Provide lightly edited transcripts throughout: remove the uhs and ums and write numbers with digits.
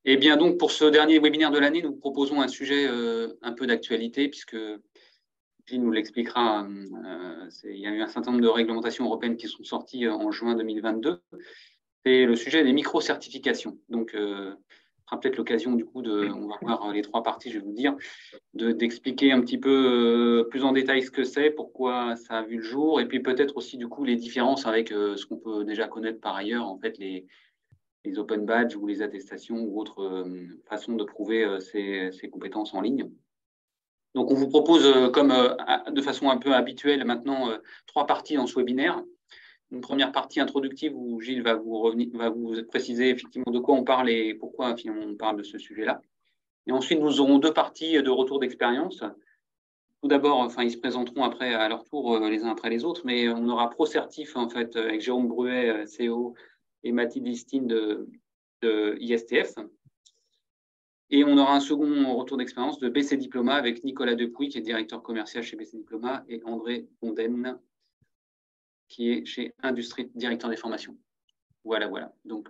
Eh bien, donc, pour ce dernier webinaire de l'année, nous proposons un sujet un peu d'actualité, puisque Gilles nous l'expliquera. Il y a eu un certain nombre de réglementations européennes qui sont sorties en juin 2022. C'est le sujet des micro-certifications. Donc, ce sera peut-être l'occasion, du coup, on va voir les trois parties, je vais vous dire, d'expliquer un petit peu plus en détail ce que c'est, pourquoi ça a vu le jour, et puis peut-être aussi, du coup, les différences avec ce qu'on peut déjà connaître par ailleurs, en fait, les open badges ou les attestations ou autres façons de prouver ses compétences en ligne. Donc, on vous propose, comme de façon un peu habituelle maintenant, trois parties dans ce webinaire. Une première partie introductive où Gilles va vous préciser effectivement de quoi on parle et pourquoi finalement on parle de ce sujet-là. Et ensuite, nous aurons deux parties de retour d'expérience. Tout d'abord, enfin, ils se présenteront après à leur tour les uns après les autres, mais on aura ProCertif en fait avec Jérôme Bruet, CEO, et Mathilde Distine de ISTF. Et on aura un second retour d'expérience de BC Diploma avec Nicolas Depuy, qui est directeur commercial chez BC Diploma, et André Bonden, qui est chez Industrie, directeur des formations. Voilà, voilà. Donc,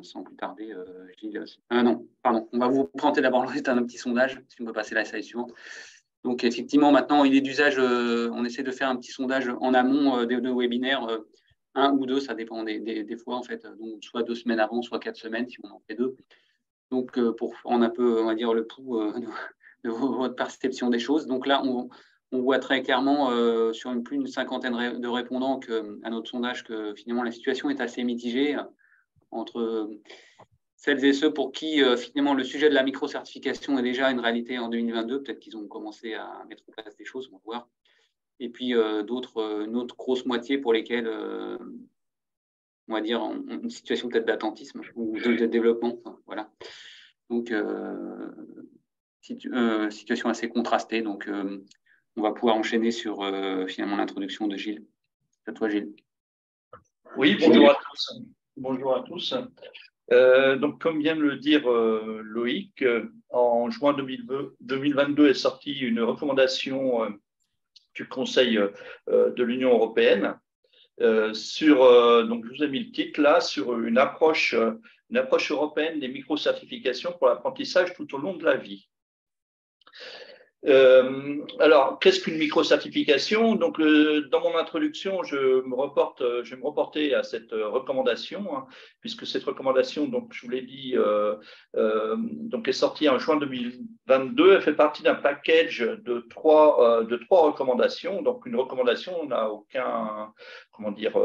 sans plus tarder, Gilles. Non, pardon. On va vous présenter d'abord un petit sondage, si on peut passer à la slide suivante. Donc, effectivement, maintenant, il est d'usage, on essaie de faire un petit sondage en amont des deux webinaires, un ou deux, ça dépend des fois, en fait. Donc, soit 2 semaines avant, soit 4 semaines, si on en fait 2. Donc, pour prendre un peu, on va dire, le pouls de votre perception des choses. Donc là, on voit très clairement sur plus d'une cinquantaine de répondants à notre sondage que finalement la situation est assez mitigée entre celles et ceux pour qui finalement le sujet de la micro-certification est déjà une réalité en 2022. Peut-être qu'ils ont commencé à mettre en place des choses, on va voir. Et puis d'autres, une autre grosse moitié pour lesquelles on va dire une situation peut-être d'attentisme ou de développement. Enfin, voilà. Donc, situation assez contrastée. Donc, on va pouvoir enchaîner sur finalement l'introduction de Gilles. C'est à toi, Gilles. Oui, bonjour à tous. Bonjour à tous. Donc, comme vient de le dire Loïc, en juin 2022 est sortie une recommandation du Conseil de l'Union européenne sur, donc je vous ai mis le titre là, sur une approche européenne des micro-certifications pour l'apprentissage tout au long de la vie. Alors, qu'est-ce qu'une micro-certification? Donc, dans mon introduction, je vais me reporter à cette recommandation, hein, puisque cette recommandation, donc, je vous l'ai dit, donc, est sortie en juin 2022. Elle fait partie d'un package de trois recommandations. Donc, une recommandation n'a aucun, comment dire,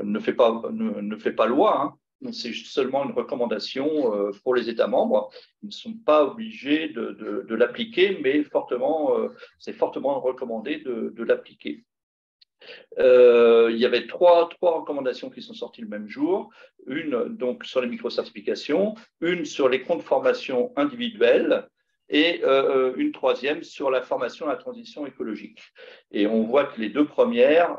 ne fait pas loi, hein. C'est seulement une recommandation pour les États membres. Ils ne sont pas obligés de l'appliquer, mais c'est fortement recommandé de l'appliquer. Il y avait trois recommandations qui sont sorties le même jour. Une donc sur les micro-certifications, une sur les comptes de formation individuels et une troisième sur la formation à la transition écologique. Et on voit que les deux premières,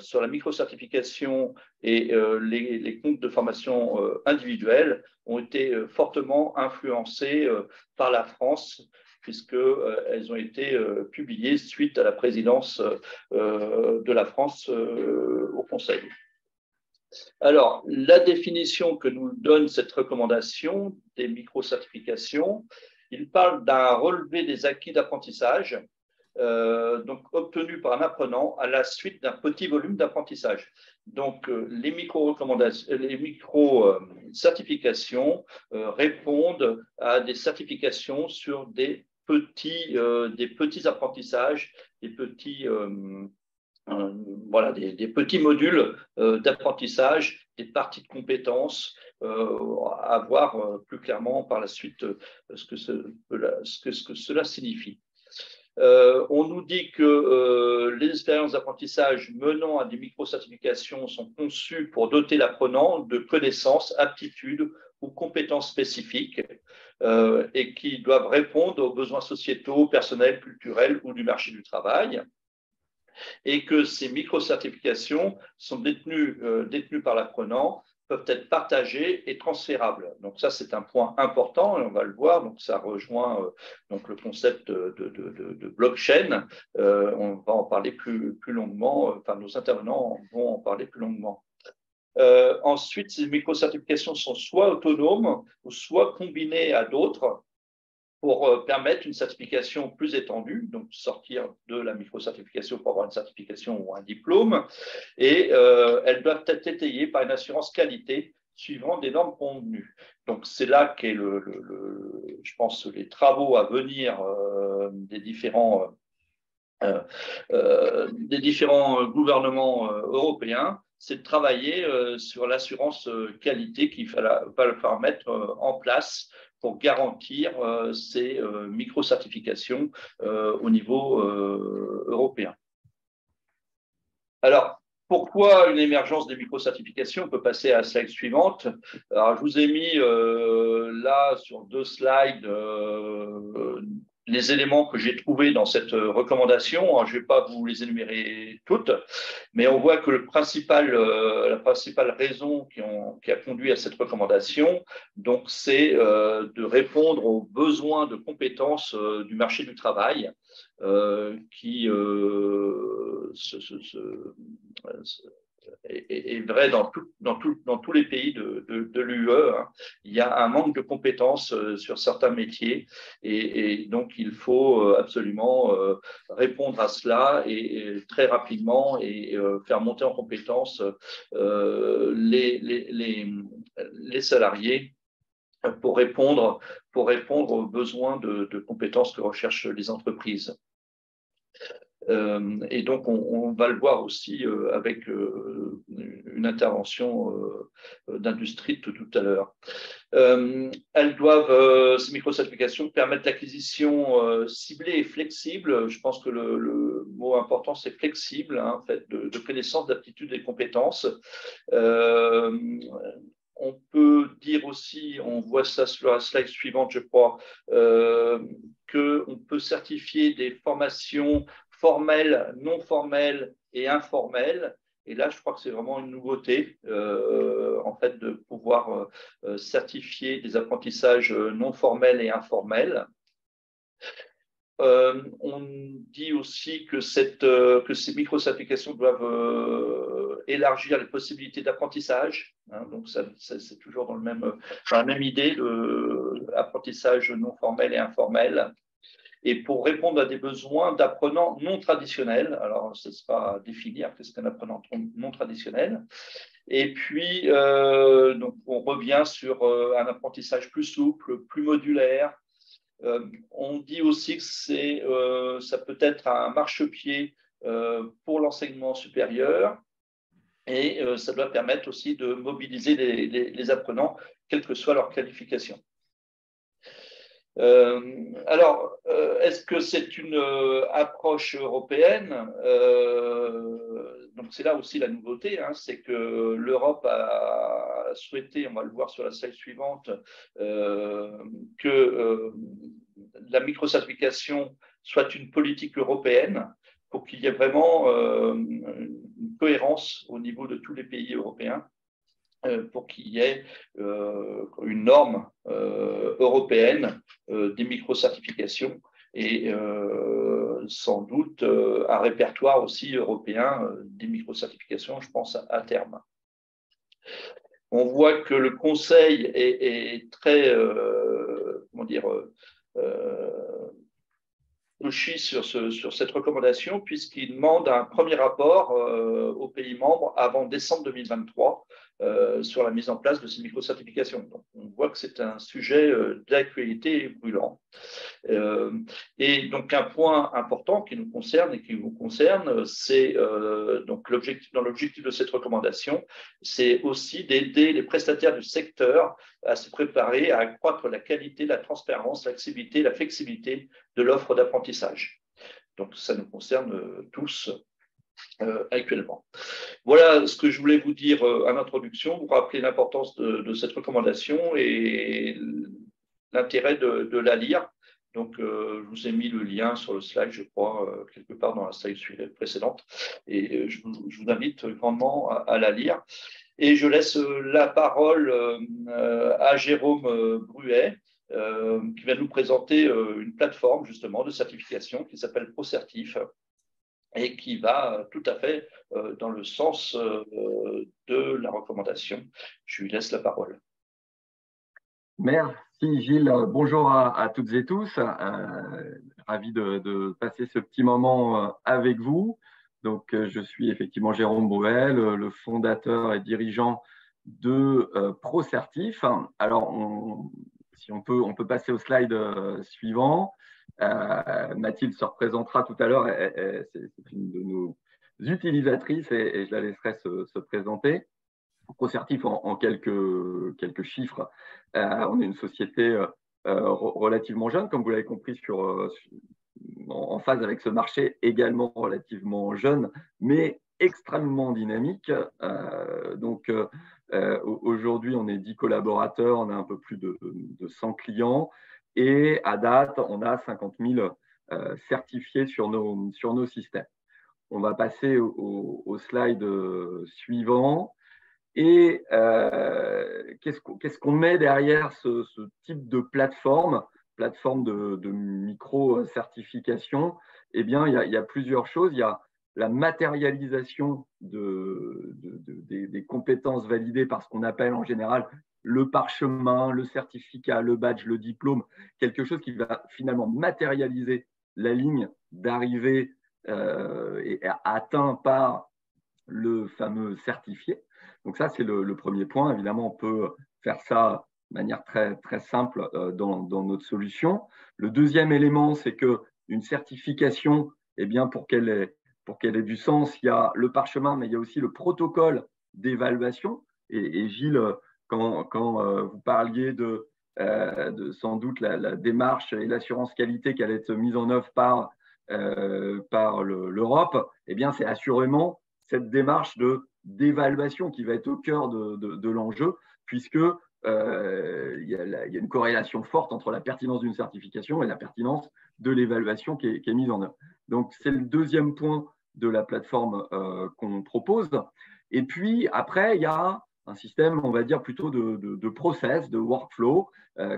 sur la micro-certification et les comptes de formation individuels, ont été fortement influencées par la France, puisqu'elles ont été publiées suite à la présidence de la France au Conseil. Alors, la définition que nous donne cette recommandation des micro-certifications, il parle d'un relevé des acquis d'apprentissage donc obtenu par un apprenant à la suite d'un petit volume d'apprentissage. Donc, les micro-certifications répondent à des certifications sur des petits apprentissages, des petits des petits modules d'apprentissage, des parties de compétences, à voir plus clairement par la suite ce que cela signifie. On nous dit que les expériences d'apprentissage menant à des micro-certifications sont conçues pour doter l'apprenant de connaissances, aptitudes ou compétences spécifiques et qui doivent répondre aux besoins sociétaux, personnels, culturels ou du marché du travail. Et que ces micro-certifications sont détenues par l'apprenant, peuvent être partagées et transférables. Donc ça, c'est un point important et on va le voir. Donc ça rejoint donc le concept de blockchain. On va en parler plus longuement, enfin nos intervenants vont en parler plus longuement. Ensuite, ces microcertifications sont soit autonomes ou soit combinées à d'autres pour permettre une certification plus étendue, donc sortir de la microcertification pour avoir une certification ou un diplôme. Et elles doivent être étayées par une assurance qualité suivant des normes convenues. Donc, c'est là qu'est je pense, les travaux à venir des différents gouvernements européens, c'est de travailler sur l'assurance qualité qu'il va falloir mettre en place pour garantir ces micro-certifications au niveau européen. Alors, pourquoi une émergence des micro-certifications? On peut passer à la slide suivante. Alors, je vous ai mis là sur 2 slides les éléments que j'ai trouvés dans cette recommandation. Je ne vais pas vous les énumérer toutes, mais on voit que la principale raison qui a conduit à cette recommandation, donc, c'est de répondre aux besoins de compétences du marché du travail qui est vrai dans tous les pays de l'UE. Hein. Il y a un manque de compétences sur certains métiers et donc il faut absolument répondre à cela et très rapidement et faire monter en compétences les salariés pour répondre aux besoins de compétences que recherchent les entreprises. Et donc, on va le voir aussi avec une intervention d'Industrie tout à l'heure. Elles doivent, ces micro-certifications, permettre l'acquisition ciblée et flexible. Je pense que le mot important, c'est flexible, hein, en fait, de connaissances, d'aptitudes et de compétences. On peut dire aussi, on voit ça sur la slide suivante, je crois, qu'on peut certifier des formations formelles, non formelles et informelles. Et là, je crois que c'est vraiment une nouveauté, en fait, de pouvoir certifier des apprentissages non formels et informels. On dit aussi que ces micro-certifications doivent élargir les possibilités d'apprentissage. Hein, donc, c'est toujours dans la même idée, l'apprentissage non formel et informel. Et pour répondre à des besoins d'apprenants non traditionnels. Alors, ce n'est pas définir qu'est-ce qu'un apprenant non traditionnel. Et puis, donc, on revient sur un apprentissage plus souple, plus modulaire. On dit aussi que ça peut être un marchepied pour l'enseignement supérieur et ça doit permettre aussi de mobiliser les apprenants, quelle que soit leur qualification. Alors, est-ce que c'est une approche européenne? Donc, c'est là aussi la nouveauté, hein, c'est que l'Europe a souhaité, on va le voir sur la slide suivante, que la microcertification soit une politique européenne pour qu'il y ait vraiment une cohérence au niveau de tous les pays européens. Pour qu'il y ait une norme européenne des microcertifications et sans doute un répertoire aussi européen des microcertifications, je pense, à terme. On voit que le Conseil est très, comment dire, touché sur cette recommandation puisqu'il demande un premier rapport aux pays membres avant décembre 2023 sur la mise en place de ces micro-certifications. Donc, on voit que c'est un sujet d'actualité et brûlant. Et donc, un point important qui nous concerne et qui vous concerne, c'est donc dans l'objectif de cette recommandation, c'est aussi d'aider les prestataires du secteur à se préparer à accroître la qualité, la transparence, l'accessibilité, la flexibilité de l'offre d'apprentissage. Donc, ça nous concerne tous actuellement. Voilà ce que je voulais vous dire en introduction, vous rappeler l'importance de cette recommandation et l'intérêt de la lire. Donc, je vous ai mis le lien sur le slide, je crois, quelque part dans la slide précédente. Et je vous invite grandement à la lire. Et je laisse la parole à Jérôme Bruet, qui va nous présenter une plateforme justement de certification qui s'appelle ProCertif et qui va tout à fait dans le sens de la recommandation. Je lui laisse la parole. Merci Gilles, bonjour à toutes et tous. Ravi de passer ce petit moment avec vous. Donc, je suis effectivement Jérôme Bruel, le fondateur et dirigeant de ProCertif. Alors, si on peut passer au slide suivant. Mathilde se représentera tout à l'heure, c'est une de nos utilisatrices et je la laisserai se présenter. ProCertif en quelques chiffres. On est une société relativement jeune, comme vous l'avez compris, en phase avec ce marché également relativement jeune, mais extrêmement dynamique. Aujourd'hui, on est 10 collaborateurs, on a un peu plus de 100 clients et à date, on a 50 000 certifiés sur nos systèmes. On va passer au slide suivant. Et qu'est-ce qu'on met derrière ce type de plateforme de micro-certification? Eh bien, il y a plusieurs choses. Il y a la matérialisation des compétences validées par ce qu'on appelle en général le parchemin, le certificat, le badge, le diplôme, quelque chose qui va finalement matérialiser la ligne d'arrivée et atteint par le fameux certifié. Donc ça, c'est le premier point. Évidemment, on peut faire ça de manière très, très simple dans notre solution. Le deuxième élément, c'est qu'une certification, eh bien, pour qu'elle ait du sens, il y a le parchemin, mais il y a aussi le protocole d'évaluation. Et Gilles, quand vous parliez de sans doute la démarche et l'assurance qualité qui allait être mise en œuvre par l'Europe, eh bien, c'est assurément cette démarche d'évaluation qui va être au cœur de l'enjeu, puisque il y a une corrélation forte entre la pertinence d'une certification et la pertinence de l'évaluation qui est mise en œuvre. Donc, c'est le deuxième point de la plateforme qu'on propose. Et puis, après, il y a un système, on va dire, plutôt de process, de workflow.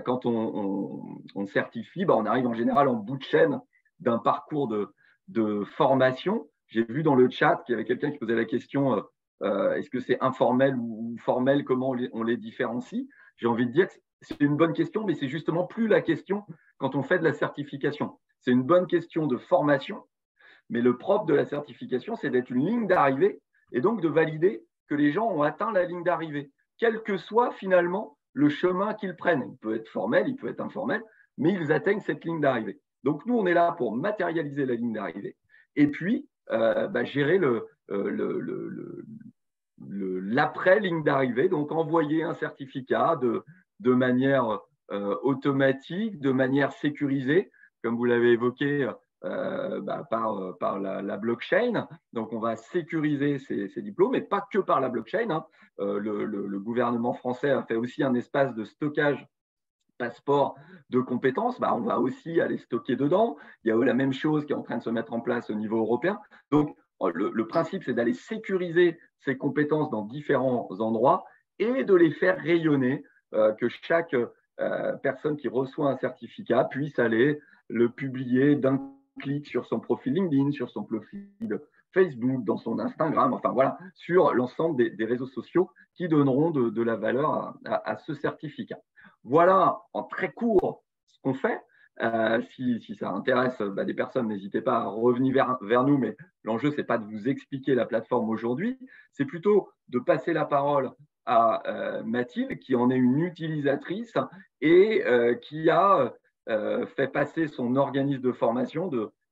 Quand on certifie, on arrive en général en bout de chaîne d'un parcours de formation. J'ai vu dans le chat qu'il y avait quelqu'un qui posait la question est-ce que c'est informel ou formel, comment on les différencie? J'ai envie de dire que c'est une bonne question, mais c'est justement plus la question quand on fait de la certification. C'est une bonne question de formation, mais le propre de la certification, c'est d'être une ligne d'arrivée et donc de valider que les gens ont atteint la ligne d'arrivée, quel que soit finalement le chemin qu'ils prennent. Il peut être formel, il peut être informel, mais ils atteignent cette ligne d'arrivée. Donc, nous, on est là pour matérialiser la ligne d'arrivée et puis gérer l'après-ligne d'arrivée, donc envoyer un certificat de manière automatique, de manière sécurisée, comme vous l'avez évoqué, par la blockchain. Donc, on va sécuriser ces diplômes, mais pas que par la blockchain. Le gouvernement français a fait aussi un espace de stockage passeport de compétences, on va aussi aller stocker dedans. Il y a la même chose qui est en train de se mettre en place au niveau européen. Donc, le principe, c'est d'aller sécuriser ces compétences dans différents endroits et de les faire rayonner, que chaque personne qui reçoit un certificat puisse aller le publier d'un clic sur son profil LinkedIn, sur son profil Facebook, dans son Instagram, enfin voilà, sur l'ensemble des réseaux sociaux qui donneront de la valeur à ce certificat. Voilà en très court ce qu'on fait. Si ça intéresse des personnes, n'hésitez pas à revenir vers nous, mais l'enjeu, ce n'est pas de vous expliquer la plateforme aujourd'hui, c'est plutôt de passer la parole à Mathilde, qui en est une utilisatrice et qui a fait passer son organisme de formation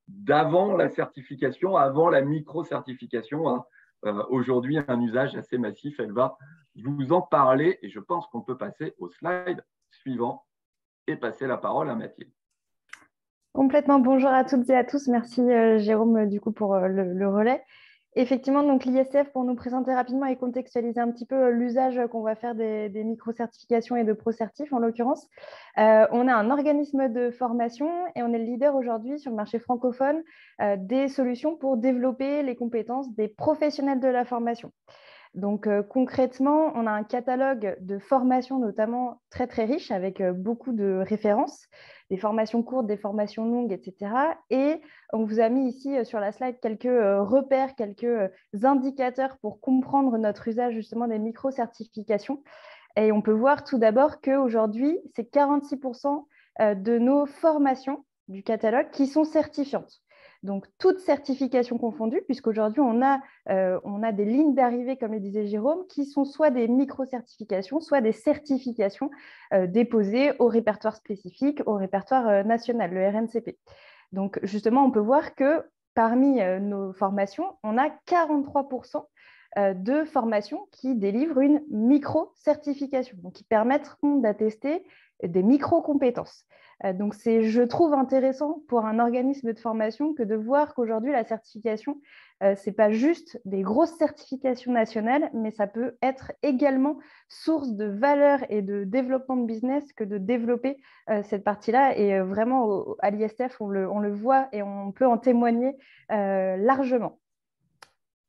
d'avant la certification, avant la micro-certification, à aujourd'hui un usage assez massif. Elle va vous en parler et je pense qu'on peut passer au slide suivant et passer la parole à Mathilde. Complètement. Bonjour à toutes et à tous. Merci Jérôme du coup pour le relais. Effectivement, donc l'ISF, pour nous présenter rapidement et contextualiser un petit peu l'usage qu'on va faire des micro-certifications et de ProCertif en l'occurrence. On a un organisme de formation et on est le leader aujourd'hui sur le marché francophone des solutions pour développer les compétences des professionnels de la formation. Donc concrètement, on a un catalogue de formations notamment très très riche avec beaucoup de références, des formations courtes, des formations longues, etc. Et on vous a mis ici sur la slide quelques repères, quelques indicateurs pour comprendre notre usage justement des micro-certifications. Et on peut voir tout d'abord qu'aujourd'hui, c'est 46% de nos formations du catalogue qui sont certifiantes. Donc, toutes certifications confondues, puisqu'aujourd'hui, on a des lignes d'arrivée, comme le disait Jérôme, qui sont soit des micro-certifications, soit des certifications déposées au répertoire spécifique, au répertoire national, le RNCP. Donc, justement, on peut voir que parmi nos formations, on a 43% de formations qui délivrent une micro-certification, donc qui permettront d'attester des micro-compétences. Donc, je trouve intéressant pour un organisme de formation que de voir qu'aujourd'hui, la certification, ce n'est pas juste des grosses certifications nationales, mais ça peut être également source de valeur et de développement de business que de développer cette partie-là. Et vraiment, à l'ISF, on le voit et on peut en témoigner largement.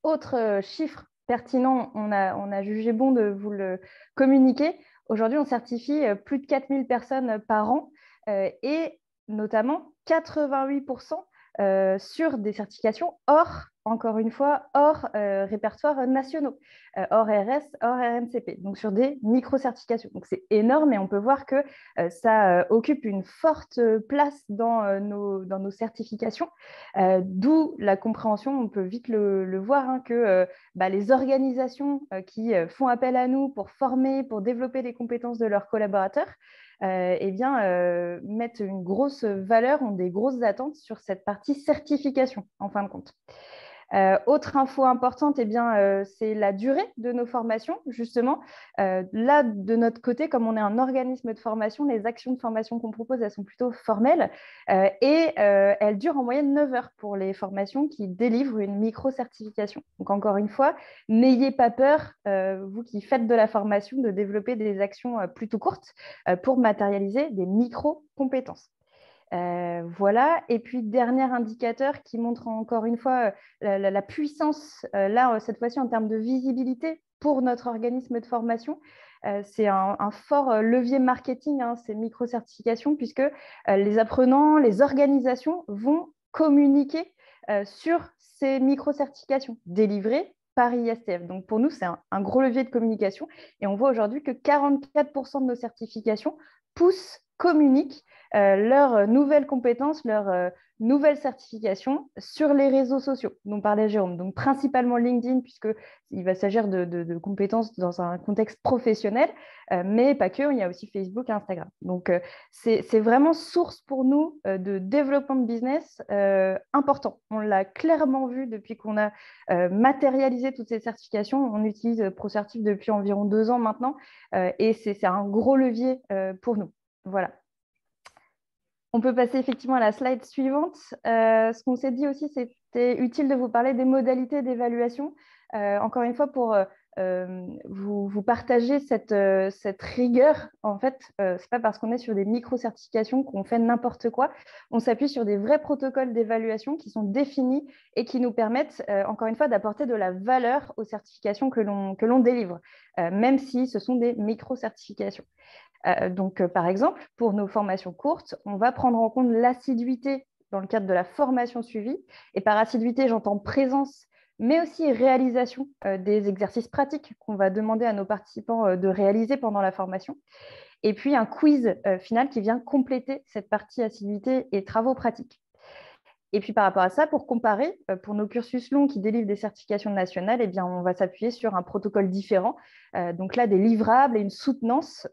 Autre chiffre pertinent, on a jugé bon de vous le communiquer. Aujourd'hui, on certifie plus de 4000 personnes par an et notamment 88% sur des certifications encore une fois, hors répertoires nationaux, hors RS, hors RNCP, donc sur des micro-certifications. Donc c'est énorme et on peut voir que ça occupe une forte place dans nos certifications, d'où la compréhension, on peut vite le voir, hein, que les organisations qui font appel à nous pour former, pour développer les compétences de leurs collaborateurs, mettent une grosse valeur, ont des grosses attentes sur cette partie certification, en fin de compte. Autre info importante, c'est la durée de nos formations, justement. Là, de notre côté, comme on est un organisme de formation, les actions de formation qu'on propose, elles sont plutôt formelles et elles durent en moyenne 9 heures pour les formations qui délivrent une micro-certification. Donc, encore une fois, n'ayez pas peur, vous qui faites de la formation, de développer des actions plutôt courtes pour matérialiser des micro-compétences. Voilà. Et puis, dernier indicateur qui montre encore une fois la puissance, là, cette fois-ci en termes de visibilité pour notre organisme de formation. C'est un fort levier marketing, hein, ces micro-certifications, puisque les apprenants, les organisations vont communiquer sur ces micro-certifications délivrées par ISTF. Donc, pour nous, c'est un gros levier de communication. Et on voit aujourd'hui que 44% de nos certifications communiquent leurs nouvelles compétences, leurs nouvelles certifications sur les réseaux sociaux dont parlait Jérôme. Donc, principalement LinkedIn, puisqu'il va s'agir de compétences dans un contexte professionnel, mais pas que, il y a aussi Facebook et Instagram. Donc, c'est vraiment source pour nous de développement de business important. On l'a clairement vu depuis qu'on a matérialisé toutes ces certifications. On utilise ProCertif depuis environ 2 ans maintenant et c'est un gros levier pour nous. Voilà. On peut passer effectivement à la slide suivante. Ce qu'on s'est dit aussi, c'était utile de vous parler des modalités d'évaluation. Encore une fois, pour vous partager cette rigueur. En fait, ce n'est pas parce qu'on est sur des micro-certifications qu'on fait n'importe quoi. On s'appuie sur des vrais protocoles d'évaluation qui sont définis et qui nous permettent, encore une fois, d'apporter de la valeur aux certifications que l'on délivre, même si ce sont des micro-certifications. Donc, par exemple, pour nos formations courtes, on va prendre en compte l'assiduité dans le cadre de la formation suivie. Et par assiduité, j'entends présence, mais aussi réalisation des exercices pratiques qu'on va demander à nos participants de réaliser pendant la formation. Et puis, un quiz final qui vient compléter cette partie assiduité et travaux pratiques. Et puis, par rapport à ça, pour comparer, pour nos cursus longs qui délivrent des certifications nationales, eh bien, on va s'appuyer sur un protocole différent. Donc là, des livrables et une soutenance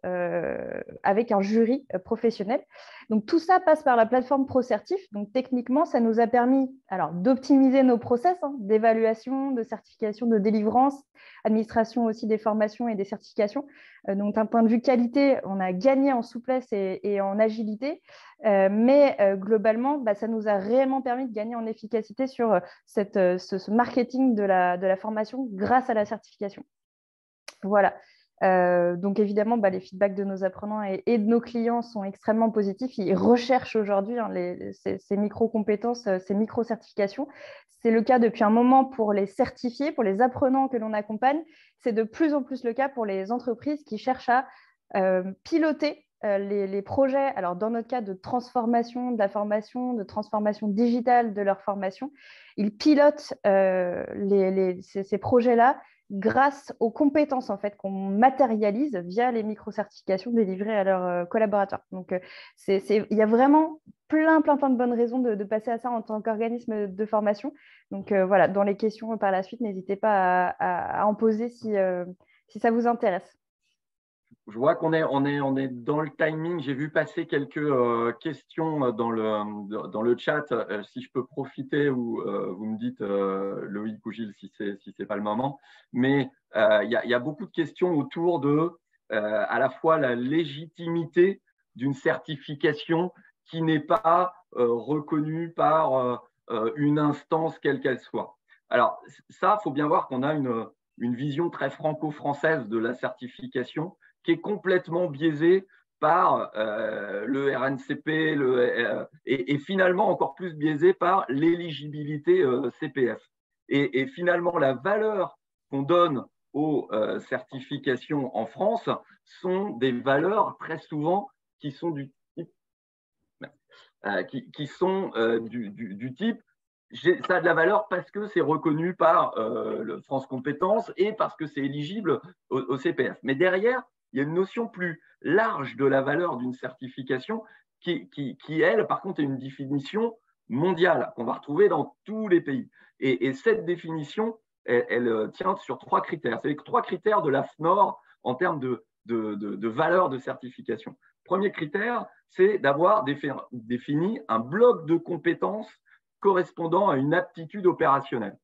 avec un jury professionnel. Donc, tout ça passe par la plateforme ProCertif. Donc, techniquement, ça nous a permis d'optimiser nos process d'évaluation, de certification, de délivrance, administration aussi des formations et des certifications. Donc, d'un point de vue qualité, on a gagné en souplesse et en agilité. Mais globalement, ça nous a réellement permis de gagner en efficacité sur ce marketing de la formation grâce à la certification. Voilà. Donc évidemment, les feedbacks de nos apprenants et de nos clients sont extrêmement positifs. Ils recherchent aujourd'hui ces micro-compétences, ces micro-certifications. C'est le cas depuis un moment pour les certifiés, pour les apprenants que l'on accompagne. C'est de plus en plus le cas pour les entreprises qui cherchent à piloter les projets, alors dans notre cas de transformation de la formation, de transformation digitale de leur formation, ils pilotent ces projets-là grâce aux compétences en fait, qu'on matérialise via les micro-certifications délivrées à leurs collaborateurs. Donc, il y a vraiment plein de bonnes raisons de passer à ça en tant qu'organisme de formation. Donc, voilà, dans les questions par la suite, n'hésitez pas à en poser si ça vous intéresse. Je vois qu'on est dans le timing. J'ai vu passer quelques questions dans le chat. Si je peux profiter, ou vous me dites, Loïc ou Gilles, si c'est pas le moment. Mais il y a beaucoup de questions autour de à la fois la légitimité d'une certification qui n'est pas reconnue par une instance quelle qu'elle soit. Alors ça, il faut bien voir qu'on a une vision très franco-française de la certification, qui est complètement biaisé par le RNCP et finalement encore plus biaisé par l'éligibilité CPF. Et finalement, la valeur qu'on donne aux certifications en France sont des valeurs très souvent qui sont du type, du type ça a de la valeur parce que c'est reconnu par le France Compétences et parce que c'est éligible au CPF. Mais derrière, il y a une notion plus large de la valeur d'une certification qui, elle, par contre, est une définition mondiale qu'on va retrouver dans tous les pays. Et cette définition, elle tient sur 3 critères. C'est les 3 critères de l'AFNOR en termes de valeur de certification. Premier critère, c'est d'avoir défini un bloc de compétences correspondant à une aptitude opérationnelle.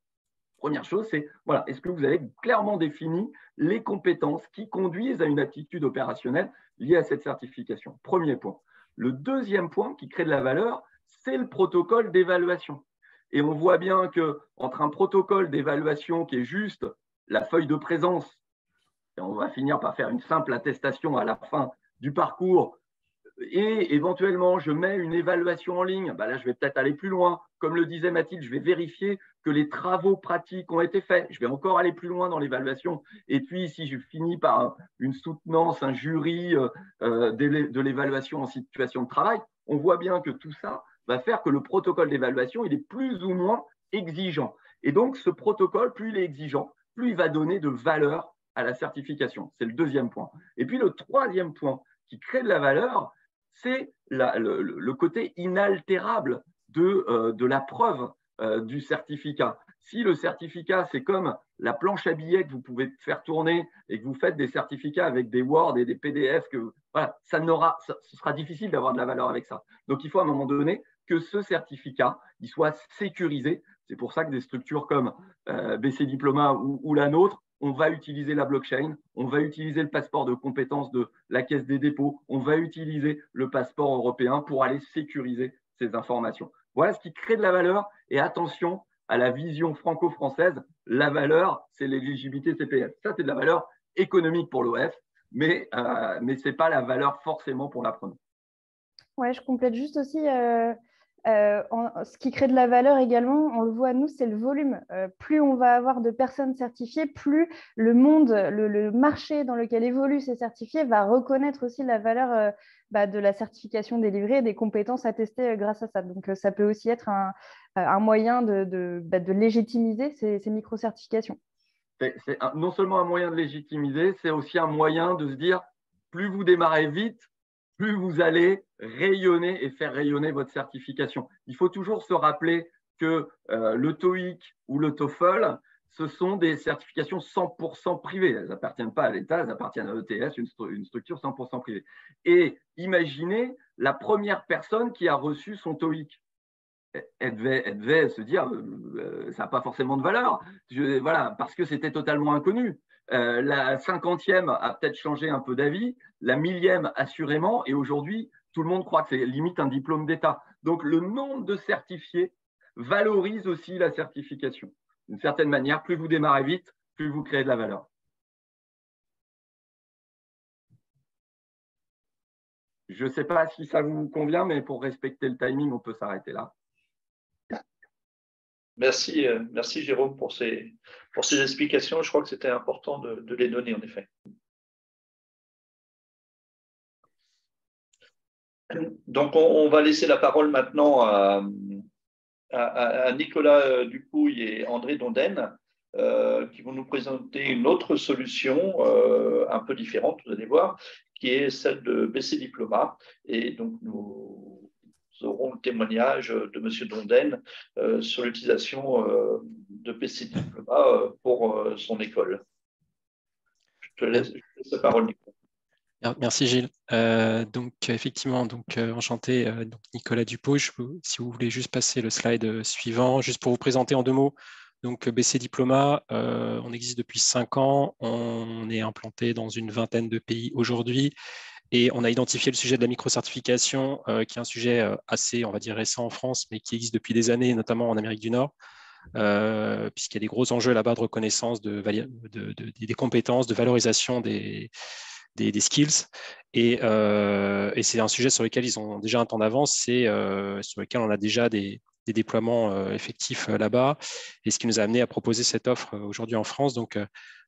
Première chose, c'est voilà, est-ce que vous avez clairement défini les compétences qui conduisent à une aptitude opérationnelle liée à cette certification? Premier point. Le deuxième point qui crée de la valeur, c'est le protocole d'évaluation. Et on voit bien qu'entre un protocole d'évaluation qui est juste la feuille de présence, et on va finir par faire une simple attestation à la fin du parcours, et éventuellement, je mets une évaluation en ligne. Ben là, je vais peut-être aller plus loin. Comme le disait Mathilde, je vais vérifier que les travaux pratiques ont été faits. Je vais encore aller plus loin dans l'évaluation. Et puis, si je finis par une soutenance, un jury de l'évaluation en situation de travail, on voit bien que tout ça va faire que le protocole d'évaluation, il est plus ou moins exigeant. Et donc, ce protocole, plus il est exigeant, plus il va donner de valeur à la certification. C'est le deuxième point. Et puis, le troisième point qui crée de la valeur, c'est le côté inaltérable de la preuve du certificat. Si le certificat, c'est comme la planche à billets que vous pouvez faire tourner et que vous faites des certificats avec des Word et des PDF, voilà, ce sera difficile d'avoir de la valeur avec ça. Donc, il faut à un moment donné que ce certificat il soit sécurisé. C'est pour ça que des structures comme BC Diploma ou la nôtre, on va utiliser la blockchain, on va utiliser le passeport de compétences de la Caisse des dépôts, on va utiliser le passeport européen pour aller sécuriser ces informations. Voilà ce qui crée de la valeur. Et attention à la vision franco-française, la valeur, c'est l'éligibilité CPF. Ça, c'est de la valeur économique pour l'OF, mais ce n'est pas la valeur forcément pour l'apprenant. Ouais, je complète juste aussi ce qui crée de la valeur également, on le voit nous, c'est le volume. Plus on va avoir de personnes certifiées, plus le monde, le marché dans lequel évoluent ces certifiés va reconnaître aussi la valeur de la certification délivrée et des compétences attestées grâce à ça. Donc, ça peut aussi être un moyen de légitimiser ces micro-certifications. C'est non seulement un moyen de légitimiser, c'est aussi un moyen de se dire, plus vous démarrez vite, plus vous allez rayonner et faire rayonner votre certification. Il faut toujours se rappeler que le TOEIC ou le TOEFL, ce sont des certifications 100% privées. Elles n'appartiennent pas à l'État, elles appartiennent à ETS, une structure 100% privée. Et imaginez la première personne qui a reçu son TOEIC. Elle devait se dire, ça n'a pas forcément de valeur, voilà, parce que c'était totalement inconnu. La 50e a peut-être changé un peu d'avis, la 1000e assurément, et aujourd'hui, tout le monde croit que c'est limite un diplôme d'État. Donc, le nombre de certifiés valorise aussi la certification. D'une certaine manière, plus vous démarrez vite, plus vous créez de la valeur. Je ne sais pas si ça vous convient, mais pour respecter le timing, on peut s'arrêter là. Merci Jérôme pour ces explications. Je crois que c'était important de les donner en effet. Donc, on va laisser la parole maintenant à Nicolas Dupouille et André Dondaine, qui vont nous présenter une autre solution un peu différente, vous allez voir, qui est celle de BC Diploma. Et donc, nous aurons le témoignage de M. Dondaine sur l'utilisation de BC Diploma pour son école. Je te laisse la parole, Nicolas. Merci Gilles. Donc effectivement, enchanté, donc Nicolas Dupouille. Si vous voulez juste passer le slide suivant, juste pour vous présenter en 2 mots. Donc BC Diploma, on existe depuis 5 ans, on est implanté dans une vingtaine de pays aujourd'hui et on a identifié le sujet de la micro-certification, qui est un sujet assez, on va dire, récent en France, mais qui existe depuis des années, notamment en Amérique du Nord. Puisqu'il y a des gros enjeux là-bas de reconnaissance des compétences, de valorisation des skills. Et c'est un sujet sur lequel ils ont déjà un temps d'avance et sur lequel on a déjà des déploiements effectifs là-bas. Et ce qui nous a amené à proposer cette offre aujourd'hui en France. Donc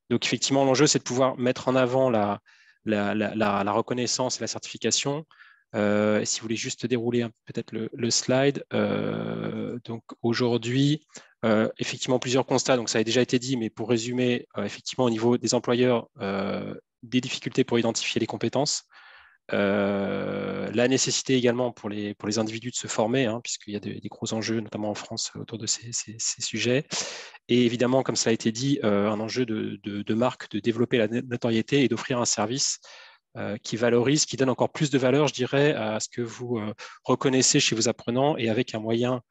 effectivement, l'enjeu, c'est de pouvoir mettre en avant la reconnaissance et la certification. Si vous voulez juste dérouler peut-être le slide. Donc aujourd'hui, effectivement, plusieurs constats. Donc ça a déjà été dit, mais pour résumer, effectivement, au niveau des employeurs, des difficultés pour identifier les compétences, la nécessité également pour les individus de se former, puisqu'il y a des gros enjeux, notamment en France, autour de ces sujets. Et évidemment, comme ça a été dit, un enjeu de marque, de développer la notoriété et d'offrir un service qui valorise, qui donne encore plus de valeur, je dirais, à ce que vous reconnaissez chez vos apprenants et avec un moyen,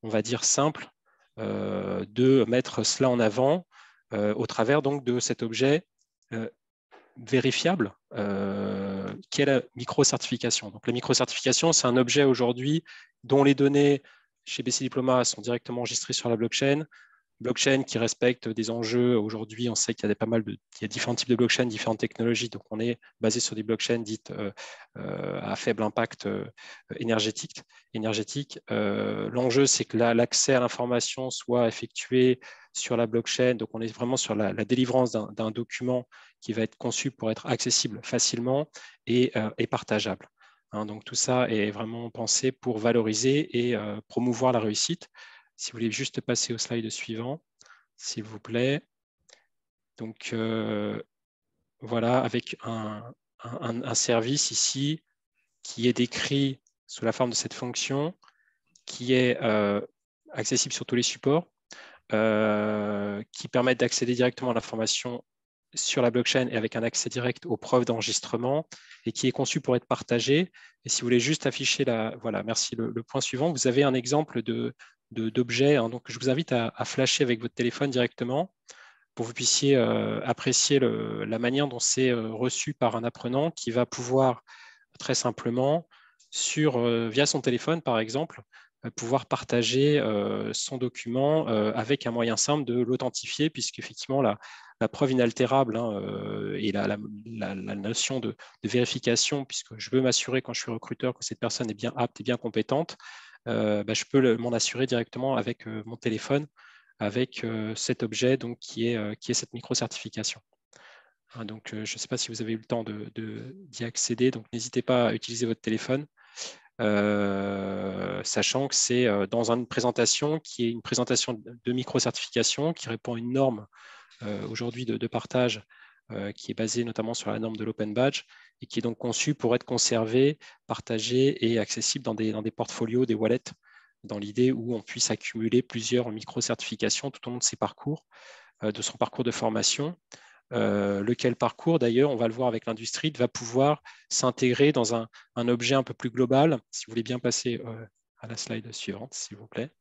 on va dire, simple de mettre cela en avant au travers donc de cet objet vérifiable qui est la micro-certification. Donc la micro-certification, c'est un objet aujourd'hui dont les données chez BC Diploma sont directement enregistrées sur la blockchain qui respecte des enjeux. Aujourd'hui, on sait qu'il y a il y a différents types de blockchains, différentes technologies. Donc, on est basé sur des blockchains dites à faible impact énergétique. L'enjeu, c'est que l'accès à l'information soit effectué sur la blockchain. Donc, on est vraiment sur la délivrance d'un document qui va être conçu pour être accessible facilement et partageable. Donc, tout ça est vraiment pensé pour valoriser et promouvoir la réussite. Si vous voulez juste passer au slide suivant, s'il vous plaît. Donc, voilà, avec un service ici qui est décrit sous la forme de cette fonction, qui est accessible sur tous les supports, qui permettent d'accéder directement à l'information sur la blockchain et avec un accès direct aux preuves d'enregistrement et qui est conçu pour être partagé. Et si vous voulez juste afficher voilà, merci, le point suivant, vous avez un exemple d'objet. Donc, je vous invite à flasher avec votre téléphone directement pour que vous puissiez apprécier la manière dont c'est reçu par un apprenant qui va pouvoir très simplement, via son téléphone par exemple, pouvoir partager son document avec un moyen simple de l'authentifier, puisqu'effectivement la preuve inaltérable et la notion de vérification, puisque je veux m'assurer quand je suis recruteur que cette personne est bien apte et bien compétente, je peux m'en assurer directement avec mon téléphone, avec cet objet donc, qui est cette micro-certification. Donc, je ne sais pas si vous avez eu le temps d'y accéder, donc n'hésitez pas à utiliser votre téléphone, sachant que c'est dans une présentation qui est une présentation de micro-certification qui répond à une norme aujourd'hui de partage qui est basée notamment sur la norme de l'Open Badge et qui est donc conçue pour être conservée, partagée et accessible dans des portfolios, des wallets, dans l'idée où on puisse accumuler plusieurs micro-certifications tout au long de ses parcours, de son parcours de formation. Lequel parcours, d'ailleurs, on va le voir avec l'industrie, va pouvoir s'intégrer dans un objet un peu plus global. Si vous voulez bien passer à la slide suivante, s'il vous plaît.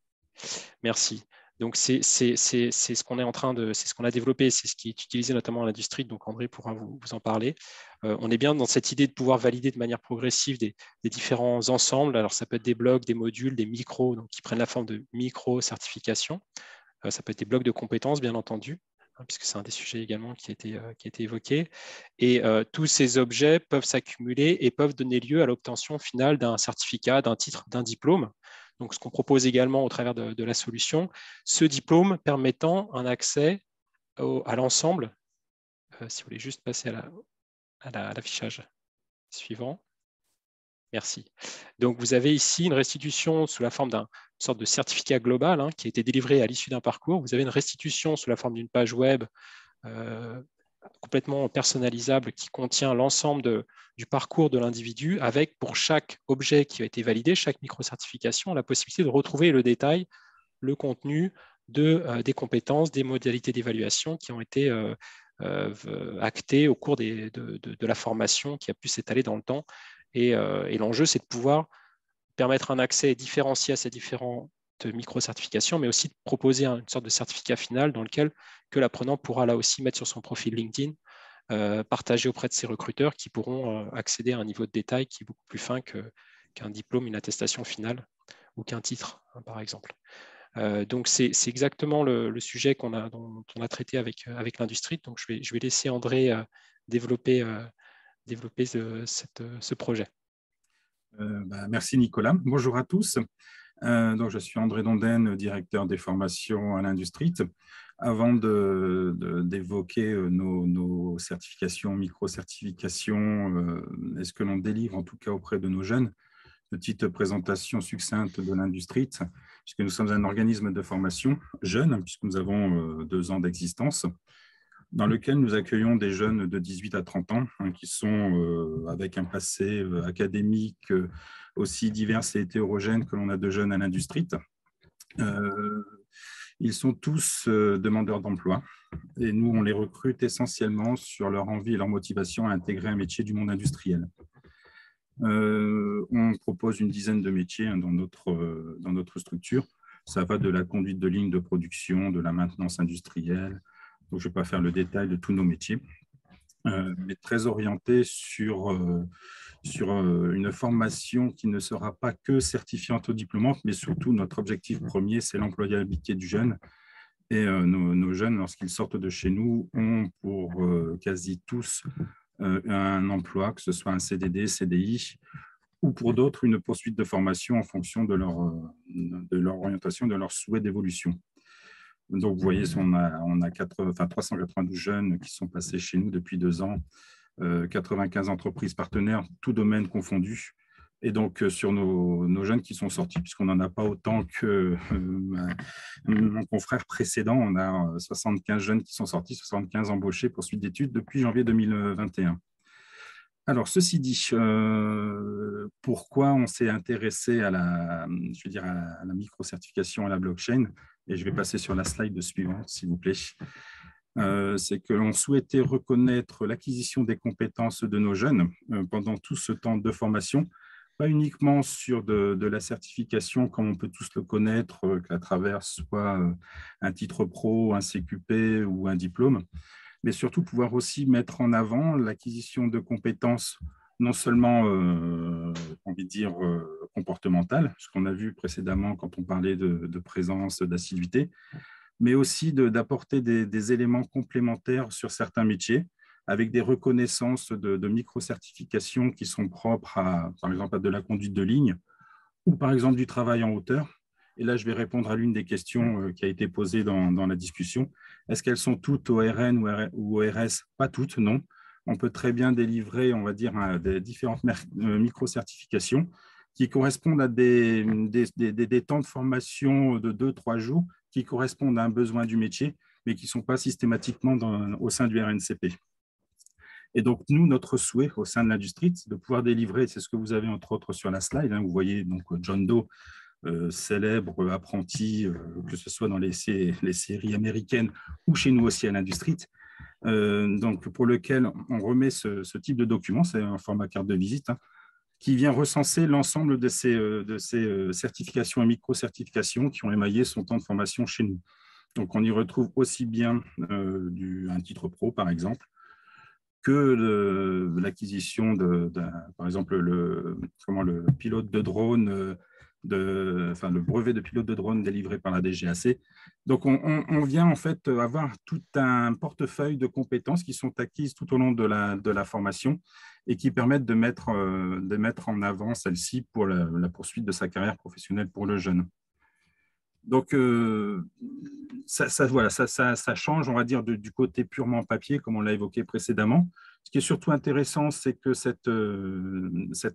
Merci. Donc, c'est ce qu'on est en train c'est ce qu'on a développé, c'est ce qui est utilisé notamment à l'industrie. Donc, André pourra vous en parler. On est bien dans cette idée de pouvoir valider de manière progressive des différents ensembles. Alors, ça peut être des blocs, des modules, des micros, donc qui prennent la forme de micro-certification. Ça peut être des blocs de compétences, bien entendu, puisque c'est un des sujets également qui a été évoqué. Et tous ces objets peuvent s'accumuler et peuvent donner lieu à l'obtention finale d'un certificat, d'un titre, d'un diplôme. Donc, ce qu'on propose également au travers de la solution, ce diplôme permettant un accès à l'ensemble. Si vous voulez juste passer à l'affichage suivant. Merci. Donc, vous avez ici une restitution sous la forme d'une sorte de certificat global qui a été délivré à l'issue d'un parcours. Vous avez une restitution sous la forme d'une page web complètement personnalisable qui contient l'ensemble du parcours de l'individu avec, pour chaque objet qui a été validé, chaque micro-certification, la possibilité de retrouver le détail, le contenu des compétences, des modalités d'évaluation qui ont été actées au cours de la formation qui a pu s'étaler dans le temps. Et l'enjeu, c'est de pouvoir permettre un accès différencié à ces différentes micro-certifications, mais aussi de proposer une sorte de certificat final dans lequel que l'apprenant pourra là aussi mettre sur son profil LinkedIn, partager auprès de ses recruteurs qui pourront accéder à un niveau de détail qui est beaucoup plus fin qu'un diplôme, une attestation finale ou qu'un titre, par exemple. Donc, c'est exactement le sujet dont on a traité avec l'industrie. Donc, je vais laisser André développer ce projet. Merci Nicolas. Bonjour à tous. Donc, je suis André Dondaine, directeur des formations à l'industrie. Avant d'évoquer nos certifications, micro-certifications, est-ce que l'on délivre en tout cas auprès de nos jeunes, petite présentation succincte de l'industrie, puisque nous sommes un organisme de formation jeune, puisque nous avons 2 ans d'existence, dans lequel nous accueillons des jeunes de 18 à 30 ans qui sont avec un passé académique aussi divers et hétérogène que l'on a de jeunes à l'industrie. Ils sont tous demandeurs d'emploi et nous, on les recrute essentiellement sur leur envie et leur motivation à intégrer un métier du monde industriel. On propose une dizaine de métiers dans notre structure. Ça va de la conduite de ligne de production, de la maintenance industrielle. Donc, je ne vais pas faire le détail de tous nos métiers, mais très orienté sur une formation qui ne sera pas que certifiante ou diplômante, mais surtout notre objectif premier, c'est l'employabilité du jeune. Et nos jeunes, lorsqu'ils sortent de chez nous, ont pour quasi tous un emploi, que ce soit un CDD, CDI, ou pour d'autres, une poursuite de formation en fonction de leur orientation, de leur souhait d'évolution. Donc, vous voyez, on a 392 jeunes qui sont passés chez nous depuis 2 ans, 95 entreprises partenaires, tous domaines confondus. Et donc, sur nos jeunes qui sont sortis, puisqu'on n'en a pas autant que mon confrère précédent, on a 75 jeunes qui sont sortis, 75 embauchés pour suite d'études depuis janvier 2021. Alors, ceci dit, pourquoi on s'est intéressé à la micro-certification, à la blockchain? Et je vais passer sur la slide suivante, s'il vous plaît. C'est que l'on souhaitait reconnaître l'acquisition des compétences de nos jeunes pendant tout ce temps de formation, pas uniquement sur de la certification, comme on peut tous le connaître, qu'à travers soit un titre pro, un CQP ou un diplôme, mais surtout pouvoir aussi mettre en avant l'acquisition de compétences non seulement, comportementales, ce qu'on a vu précédemment quand on parlait de présence, d'assiduité, mais aussi d'apporter des éléments complémentaires sur certains métiers, avec des reconnaissances de micro-certifications qui sont propres par exemple, à de la conduite de ligne, ou par exemple du travail en hauteur. Et là, je vais répondre à l'une des questions qui a été posée dans la discussion. Est-ce qu'elles sont toutes ORN ou ORS? Pas toutes, non. On peut très bien délivrer, on va dire, des différentes micro-certifications qui correspondent à des temps de formation de 2-3 jours qui correspondent à un besoin du métier, mais qui ne sont pas systématiquement au sein du RNCP. Et donc, nous, notre souhait au sein de l'industrie, c'est de pouvoir délivrer, c'est ce que vous avez entre autres sur la slide, vous voyez donc John Doe, célèbre apprenti, que ce soit dans les séries américaines ou chez nous aussi à l'industrie, donc pour lequel on remet ce type de document, c'est un format carte de visite, qui vient recenser l'ensemble de ces certifications et micro-certifications qui ont émaillé son temps de formation chez nous. Donc, on y retrouve aussi bien un titre pro, par exemple, que l'acquisition par exemple, le pilote de drone, le brevet de pilote de drone délivré par la DGAC. Donc, on vient en fait avoir tout un portefeuille de compétences qui sont acquises tout au long de la formation et qui permettent de mettre en avant celle-ci pour la poursuite de sa carrière professionnelle pour le jeune. Donc, ça change, on va dire, du côté purement papier, comme on l'a évoqué précédemment, Ce qui est surtout intéressant, c'est que cette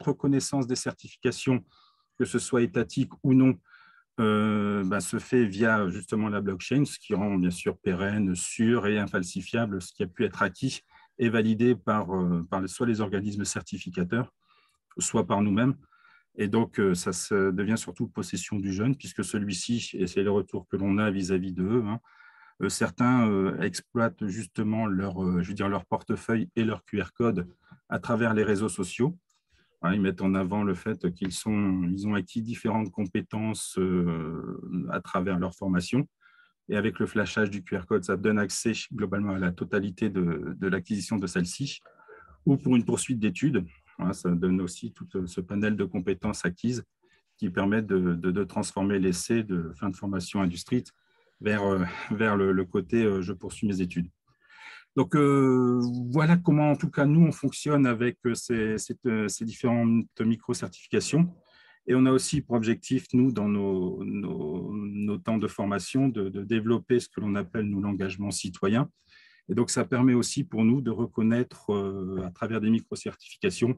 reconnaissance des certifications, que ce soit étatique ou non, se fait via justement la blockchain, ce qui rend bien sûr pérenne, sûr et infalsifiable ce qui a pu être acquis et validé par soit les organismes certificateurs, soit par nous-mêmes. Et donc, ça devient surtout possession du jeune, puisque celui-ci, et c'est le retour que l'on a vis-à-vis d'eux, certains exploitent justement leur portefeuille et leur QR code à travers les réseaux sociaux. Ils mettent en avant le fait qu'ils ont acquis différentes compétences à travers leur formation. Et avec le flashage du QR code, ça donne accès globalement à la totalité de l'acquisition de celle-ci. Ou pour une poursuite d'études, ça donne aussi tout ce panel de compétences acquises qui permettent de transformer l'essai de fin de formation industrie vers le côté je poursuis mes études. Donc, voilà comment, en tout cas, nous, on fonctionne avec ces différentes micro-certifications. Et on a aussi pour objectif, nous, dans nos temps de formation, de développer ce que l'on appelle, nous, l'engagement citoyen. Et donc, ça permet aussi pour nous de reconnaître, à travers des micro-certifications,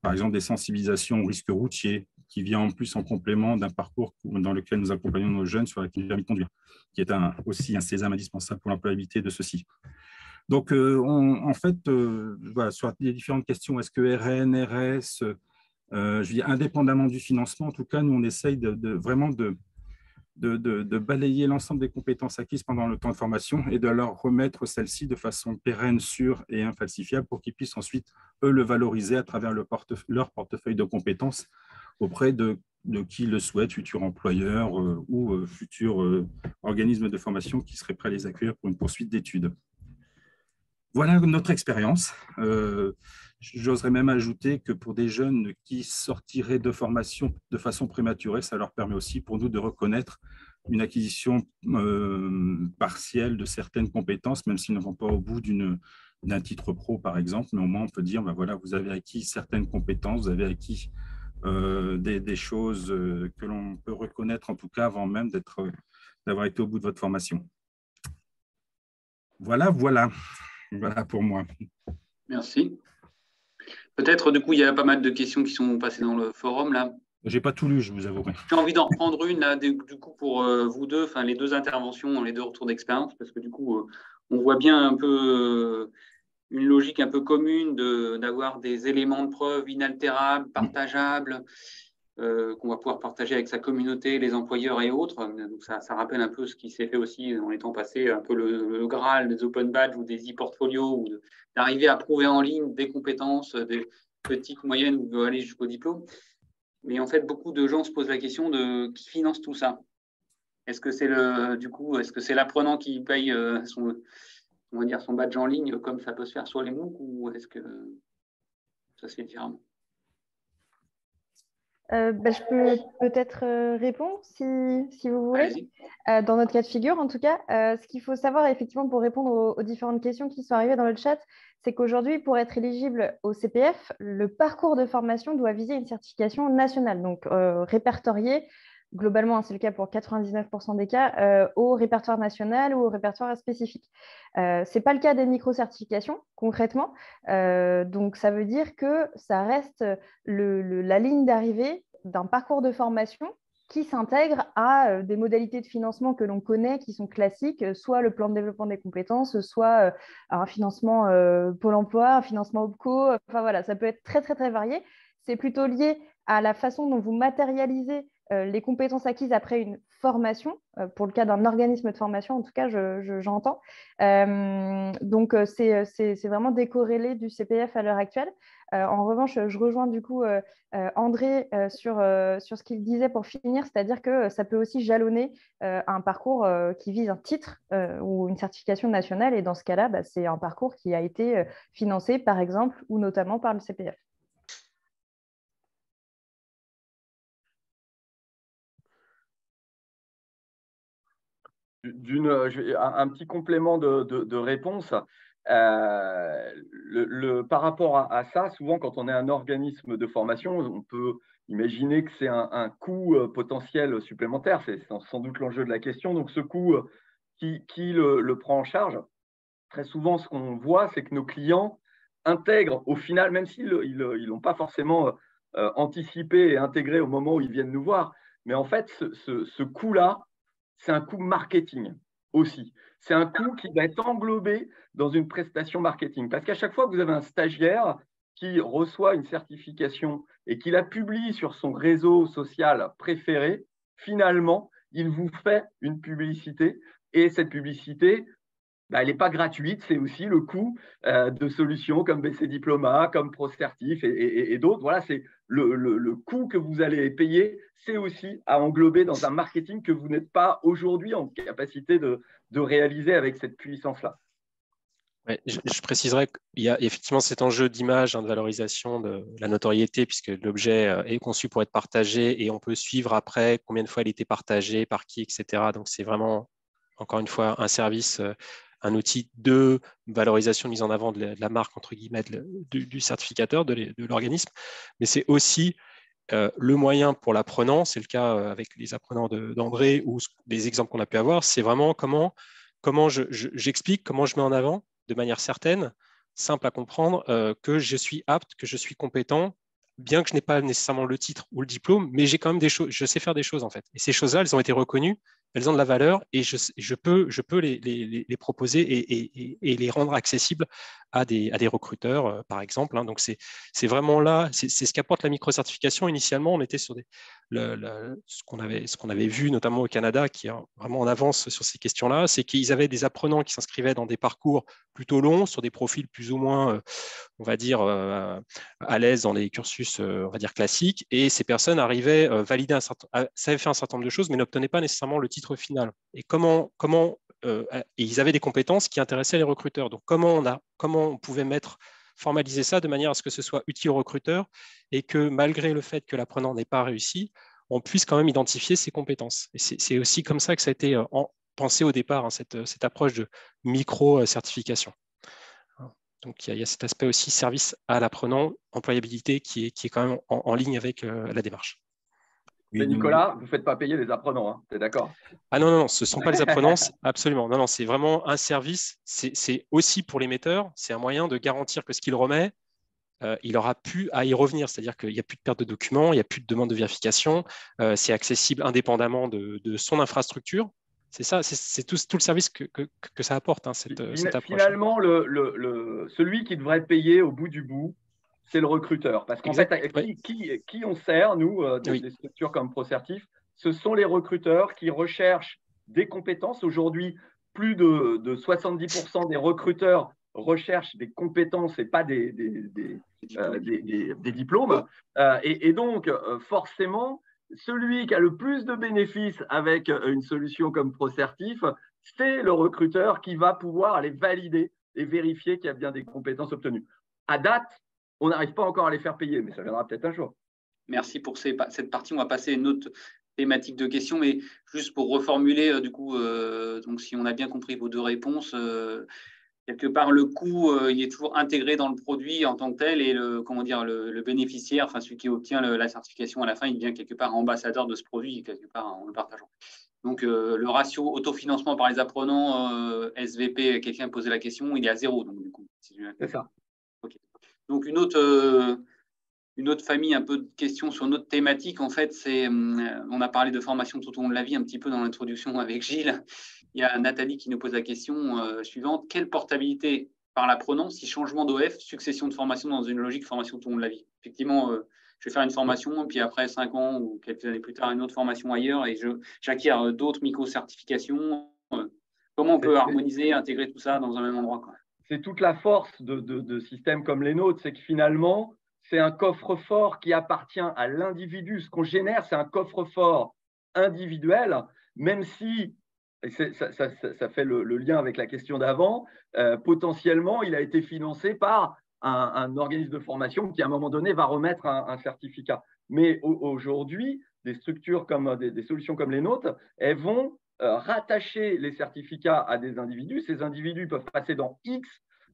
par exemple, des sensibilisations au risque routier, qui vient en plus en complément d'un parcours dans lequel nous accompagnons nos jeunes sur la permis de conduire, qui est aussi un sésame indispensable pour l'employabilité de ceux-ci. Donc, en fait, voilà, sur les différentes questions, est-ce que RN, RS, je dis indépendamment du financement, en tout cas, nous, on essaye vraiment de balayer l'ensemble des compétences acquises pendant le temps de formation et de leur remettre celles-ci de façon pérenne, sûre et infalsifiable pour qu'ils puissent ensuite, eux, le valoriser à travers leur portefeuille de compétences auprès de qui le souhaite, futurs employeurs ou futurs organismes de formation qui seraient prêts à les accueillir pour une poursuite d'études. Voilà notre expérience. J'oserais même ajouter que pour des jeunes qui sortiraient de formation de façon prématurée, ça leur permet aussi pour nous de reconnaître une acquisition partielle de certaines compétences, même s'ils ne vont pas au bout d'un titre pro, par exemple, mais au moins on peut dire, voilà, vous avez acquis certaines compétences, vous avez acquis des choses que l'on peut reconnaître, en tout cas, avant même d'avoir été au bout de votre formation. Voilà pour moi. Merci. Peut-être, du coup, il y a pas mal de questions qui sont passées dans le forum, là. Je n'ai pas tout lu, je vous avouerai. J'ai envie d'en reprendre une, là, du coup, pour vous deux, enfin, les deux interventions, les deux retours d'expérience, parce que du coup, on voit bien un peu une logique un peu commune d'avoir des éléments de preuve inaltérables, partageables, qu'on va pouvoir partager avec sa communauté, les employeurs et autres. Donc ça rappelle un peu ce qui s'est fait aussi dans les temps passés, un peu le Graal des open badges ou des e-portfolios, ou d'arriver à prouver en ligne des compétences, des petites, moyennes, ou aller jusqu'au diplôme. Mais en fait, beaucoup de gens se posent la question de qui finance tout ça. Est-ce que c'est l'apprenant qui paye son badge en ligne, comme ça peut se faire sur les MOOC, ou est-ce que ça se fait différemment? Je peux peut-être répondre si vous voulez. Dans notre cas de figure, en tout cas, ce qu'il faut savoir effectivement pour répondre aux différentes questions qui sont arrivées dans le chat, c'est qu'aujourd'hui, pour être éligible au CPF, le parcours de formation doit viser une certification nationale, donc répertoriée. Globalement, c'est le cas pour 99% des cas, au répertoire national ou au répertoire spécifique. Ce n'est pas le cas des micro-certifications, concrètement. Donc, ça veut dire que ça reste la ligne d'arrivée d'un parcours de formation qui s'intègre à des modalités de financement que l'on connaît, qui sont classiques, soit le plan de développement des compétences, soit un financement Pôle emploi, un financement OPCO. Enfin, voilà, ça peut être très, très, très varié. C'est plutôt lié à la façon dont vous matérialisez les compétences acquises après une formation, pour le cas d'un organisme de formation, en tout cas, j'entends. Donc, c'est vraiment décorrélé du CPF à l'heure actuelle. En revanche, je rejoins du coup André sur ce qu'il disait pour finir, c'est-à-dire que ça peut aussi jalonner un parcours qui vise un titre ou une certification nationale. Et dans ce cas-là, c'est un parcours qui a été financé, par exemple, ou notamment par le CPF. Un petit complément de réponse. Par rapport à ça, souvent, quand on est un organisme de formation, on peut imaginer que c'est un coût potentiel supplémentaire. C'est sans doute l'enjeu de la question. Donc, ce coût, qui le prend en charge? Très souvent, ce qu'on voit, c'est que nos clients intègrent au final, même s'ils l'ont pas forcément anticipé et intégré au moment où ils viennent nous voir, mais en fait, ce coût-là, c'est un coût marketing aussi. C'est un coût qui va être englobé dans une prestation marketing. Parce qu'à chaque fois que vous avez un stagiaire qui reçoit une certification et qui la publie sur son réseau social préféré, finalement, il vous fait une publicité. Et cette publicité, elle n'est pas gratuite, c'est aussi le coût de solutions comme BC Diploma, comme ProCertif et d'autres. Voilà, c'est le coût que vous allez payer, c'est aussi à englober dans un marketing que vous n'êtes pas aujourd'hui en capacité de réaliser avec cette puissance-là. Ouais, je préciserais qu'il y a effectivement cet enjeu d'image, de valorisation de la notoriété, puisque l'objet est conçu pour être partagé et on peut suivre après combien de fois il a été partagé, par qui, etc. Donc, c'est vraiment, encore une fois, un service, un outil de valorisation, de mise en avant de la marque, entre guillemets, du certificateur, de l'organisme. Mais c'est aussi le moyen pour l'apprenant, c'est le cas avec les apprenants d'André ou des exemples qu'on a pu avoir, c'est vraiment comment j'explique, comment je mets en avant de manière certaine, simple à comprendre, que je suis apte, que je suis compétent, bien que je n'ai pas nécessairement le titre ou le diplôme, mais j'ai quand même des choses, je sais faire des choses en fait. Et ces choses-là, elles ont été reconnues, elles ont de la valeur et je peux les proposer et les rendre accessibles à des recruteurs, par exemple. Donc, c'est vraiment là, c'est ce qu'apporte la micro-certification. Initialement, on était sur ce qu'on avait vu, notamment au Canada, qui est vraiment en avance sur ces questions-là, c'est qu'ils avaient des apprenants qui s'inscrivaient dans des parcours plutôt longs, sur des profils plus ou moins, on va dire, à l'aise dans les cursus, on va dire, classiques. Et ces personnes arrivaient valider savaient faire un certain nombre de choses, mais n'obtenaient pas nécessairement le titre final. Et et ils avaient des compétences qui intéressaient les recruteurs. Donc, comment on pouvait formaliser ça de manière à ce que ce soit utile aux recruteurs et que malgré le fait que l'apprenant n'ait pas réussi, on puisse quand même identifier ses compétences. Et c'est aussi comme ça que ça a été pensé au départ, cette approche de micro-certification. Donc, il y a cet aspect aussi service à l'apprenant, employabilité, qui est quand même en ligne avec la démarche. Mais Nicolas, vous ne faites pas payer les apprenants, hein, tu es d'accord? Ah non, ce ne sont pas les apprenants, absolument. Non, c'est vraiment un service. C'est aussi pour l'émetteur, c'est un moyen de garantir que ce qu'il remet, il aura pu à y revenir. C'est-à-dire qu'il n'y a plus de perte de documents, il n'y a plus de demande de vérification, c'est accessible indépendamment de son infrastructure. C'est ça, c'est tout le service que ça apporte, cette approche. Finalement, celui qui devrait payer au bout du bout, c'est le recruteur. Parce qu'en fait, qui on sert, nous, des structures comme ProCertif, ce sont les recruteurs qui recherchent des compétences. Aujourd'hui, plus de 70% des recruteurs recherchent des compétences et pas des diplômes. Et donc, forcément, celui qui a le plus de bénéfices avec une solution comme ProCertif, c'est le recruteur qui va pouvoir aller valider et vérifier qu'il y a bien des compétences obtenues. À date, on n'arrive pas encore à les faire payer, mais ça viendra peut-être un jour. Merci pour cette partie. On va passer à une autre thématique de questions, mais juste pour reformuler, du coup, donc si on a bien compris vos deux réponses, quelque part, le coût, il est toujours intégré dans le produit en tant que tel et le bénéficiaire, enfin celui qui obtient la certification à la fin, il devient quelque part ambassadeur de ce produit, quelque part en le partageant. Donc, le ratio autofinancement par les apprenants, SVP, quelqu'un posait la question, il est à 0. Donc, du coup, c'est ça. Okay. Donc, une autre famille, un peu de questions sur notre thématique, en fait, on a parlé de formation tout au long de la vie un petit peu dans l'introduction avec Gilles. Il y a Nathalie qui nous pose la question suivante. Quelle portabilité par l'apprenant si changement d'OF, succession de formation dans une logique formation tout au long de la vie? Effectivement, je vais faire une formation, puis après 5 ans ou quelques années plus tard, une autre formation ailleurs et j'acquiers d'autres micro-certifications. Comment on peut harmoniser, intégrer tout ça dans un même endroit, quoi? C'est toute la force de systèmes comme les nôtres, c'est que finalement, c'est un coffre-fort qui appartient à l'individu. Ce qu'on génère, c'est un coffre-fort individuel, même si, et ça fait le lien avec la question d'avant, potentiellement, il a été financé par un organisme de formation qui, à un moment donné, va remettre un certificat. Mais aujourd'hui, des structures comme des solutions comme les nôtres, elles vont rattacher les certificats à des individus. Ces individus peuvent passer dans X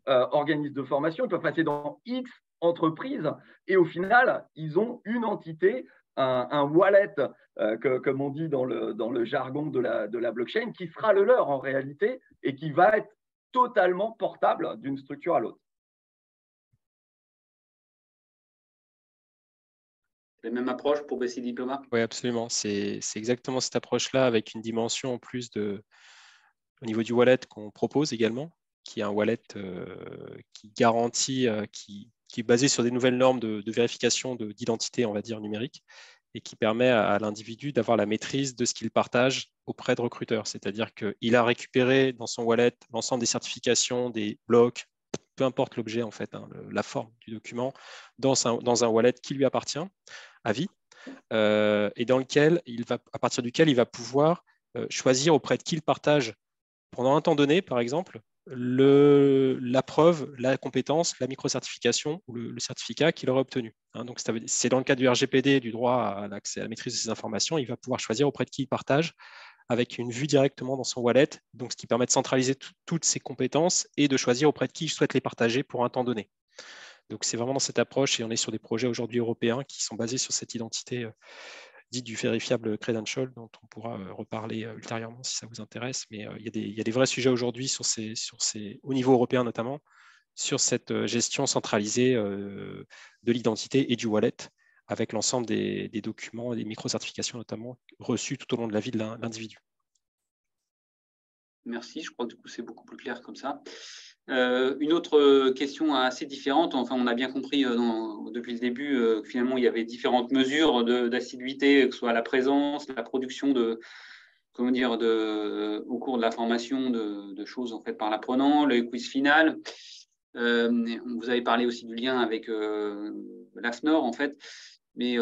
organismes de formation, ils peuvent passer dans X entreprises et au final, ils ont une entité, un wallet, comme on dit dans le jargon de la blockchain, qui sera le leur en réalité et qui va être totalement portable d'une structure à l'autre. La même approche pour BC Diploma? Oui, absolument. C'est exactement cette approche-là avec une dimension en plus au niveau du wallet qu'on propose également, qui est un wallet qui garantit, qui est basé sur des nouvelles normes de vérification d'identité, on va dire, numérique, et qui permet à l'individu d'avoir la maîtrise de ce qu'il partage auprès de recruteurs. C'est-à-dire qu'il a récupéré dans son wallet l'ensemble des certifications, des blocs, peu importe l'objet, en fait, la forme du document, dans un wallet qui lui appartient à vie, et dans lequel à partir duquel il va pouvoir choisir auprès de qui il partage pendant un temps donné, par exemple, la preuve, la compétence, la micro-certification ou le certificat qu'il aura obtenu. Donc, c'est dans le cadre du RGPD, du droit à l'accès à la maîtrise de ces informations, il va pouvoir choisir auprès de qui il partage avec une vue directement dans son wallet, donc ce qui permet de centraliser toutes ses compétences et de choisir auprès de qui il souhaite les partager pour un temps donné. Donc, c'est vraiment dans cette approche et on est sur des projets aujourd'hui européens qui sont basés sur cette identité dite du verifiable credential, dont on pourra reparler ultérieurement si ça vous intéresse. Mais il y a des vrais sujets aujourd'hui au niveau européen notamment, sur cette gestion centralisée de l'identité et du wallet, avec l'ensemble des documents et des micro-certifications notamment reçus tout au long de la vie de l'individu. Merci, je crois que du coup c'est beaucoup plus clair comme ça. Une autre question assez différente, enfin on a bien compris depuis le début que finalement il y avait différentes mesures d'assiduité, que ce soit la présence, la production au cours de la formation de choses en fait par l'apprenant, le quiz final. Vous avez parlé aussi du lien avec l'AFNOR en fait, mais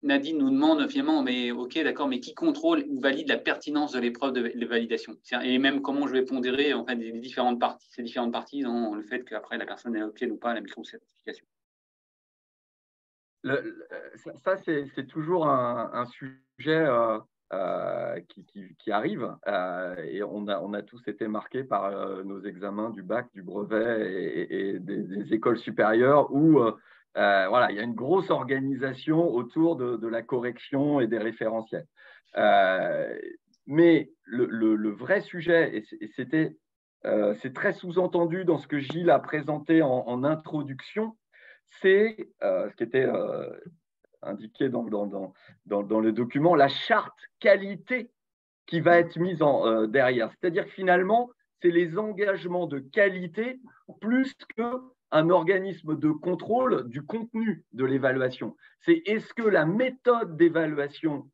Nadine nous demande finalement, mais ok, d'accord, mais qui contrôle ou valide la pertinence de l'épreuve de validation? Et même comment je vais pondérer en fait, ces différentes parties dans le fait qu'après la personne obtienne ou pas la micro-certification. Ça, c'est toujours un sujet qui arrive et on a tous été marqués par nos examens du bac, du brevet et des écoles supérieures où voilà, il y a une grosse organisation autour de la correction et des référentiels. Mais le vrai sujet, et c'est très sous-entendu dans ce que Gilles a présenté en introduction, c'est ce qui était indiqué dans le document, la charte qualité qui va être mise derrière. C'est-à-dire que finalement, c'est les engagements de qualité plus qu'un organisme de contrôle du contenu de l'évaluation. C'est est-ce que la méthode d'évaluation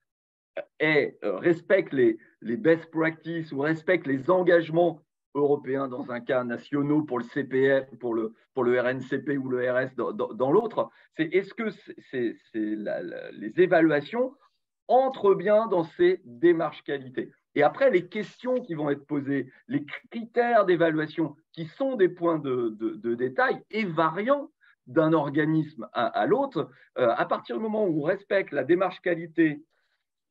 respecte les best practices ou respecte les engagements européens dans un cas, nationaux pour le CPF, pour le RNCP ou le RS dans l'autre. C'est est-ce que les évaluations entrent bien dans ces démarches qualité. Et après, les questions qui vont être posées, les critères d'évaluation qui sont des points de détail et variants d'un organisme à l'autre, à partir du moment où on respecte la démarche qualité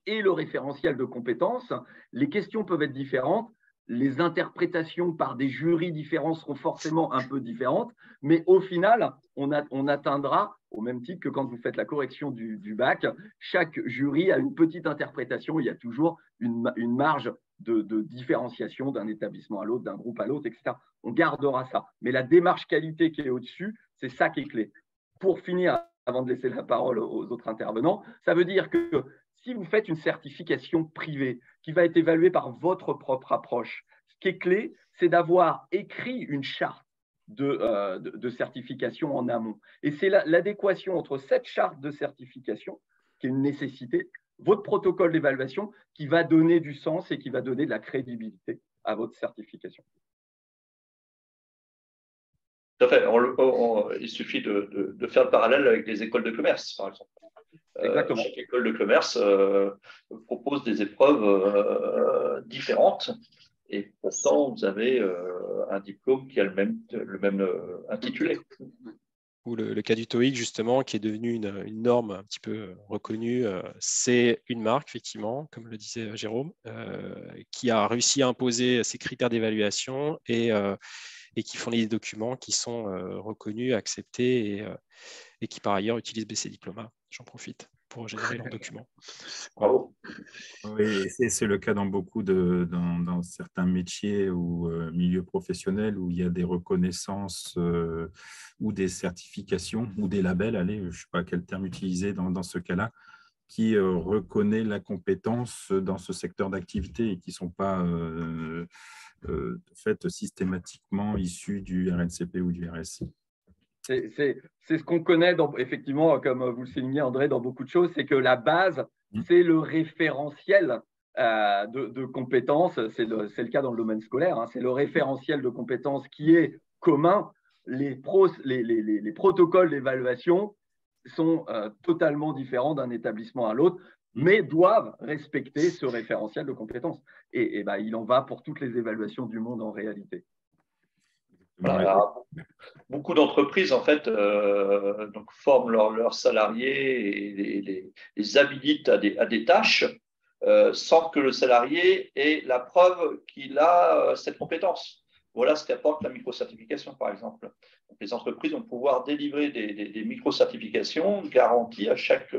et le référentiel de compétences, les questions peuvent être différentes, les interprétations par des jurys différents seront forcément un peu différentes, mais au final, on atteindra, au même titre que quand vous faites la correction du bac, chaque jury a une petite interprétation, il y a toujours une marge de différenciation d'un établissement à l'autre, d'un groupe à l'autre, etc. On gardera ça. Mais la démarche qualité qui est au-dessus, c'est ça qui est clé. Pour finir, avant de laisser la parole aux autres intervenants, ça veut dire que si vous faites une certification privée qui va être évaluée par votre propre approche, ce qui est clé, c'est d'avoir écrit une charte de certification en amont. Et c'est l'adéquation entre cette charte de certification, qui est une nécessité, votre protocole d'évaluation, qui va donner du sens et qui va donner de la crédibilité à votre certification. Tout à fait. Il suffit de faire le parallèle avec les écoles de commerce, par exemple. Exactement. Chaque école de commerce propose des épreuves différentes et pourtant vous avez un diplôme qui a le même intitulé. Ou le cas du TOEIC, justement, qui est devenu une norme un petit peu reconnue. C'est une marque, effectivement, comme le disait Jérôme, qui a réussi à imposer ses critères d'évaluation et qui fournit des documents qui sont reconnus, acceptés et qui, par ailleurs, utilisent BC Diploma. J'en profite. pour générer leurs documents. Bravo. Oui, c'est le cas dans beaucoup dans certains métiers ou milieux professionnels où il y a des reconnaissances ou des certifications ou des labels, allez, je ne sais pas quel terme utiliser dans ce cas-là, qui reconnaît la compétence dans ce secteur d'activité et qui ne sont pas faites systématiquement issues du RNCP ou du RSI. C'est ce qu'on connaît, effectivement, comme vous le soulignez, André, dans beaucoup de choses, c'est que la base, c'est le référentiel de compétences. C'est le cas dans le domaine scolaire, hein, c'est le référentiel de compétences qui est commun. Les protocoles d'évaluation sont totalement différents d'un établissement à l'autre, mais doivent respecter ce référentiel de compétences. Et il en va pour toutes les évaluations du monde en réalité. Voilà. Beaucoup d'entreprises en fait donc forment leurs salariés et les habilitent à des tâches sans que le salarié ait la preuve qu'il a cette compétence. Voilà ce qu'apporte la microcertification, par exemple. Donc, les entreprises vont pouvoir délivrer des microcertifications garanties à chaque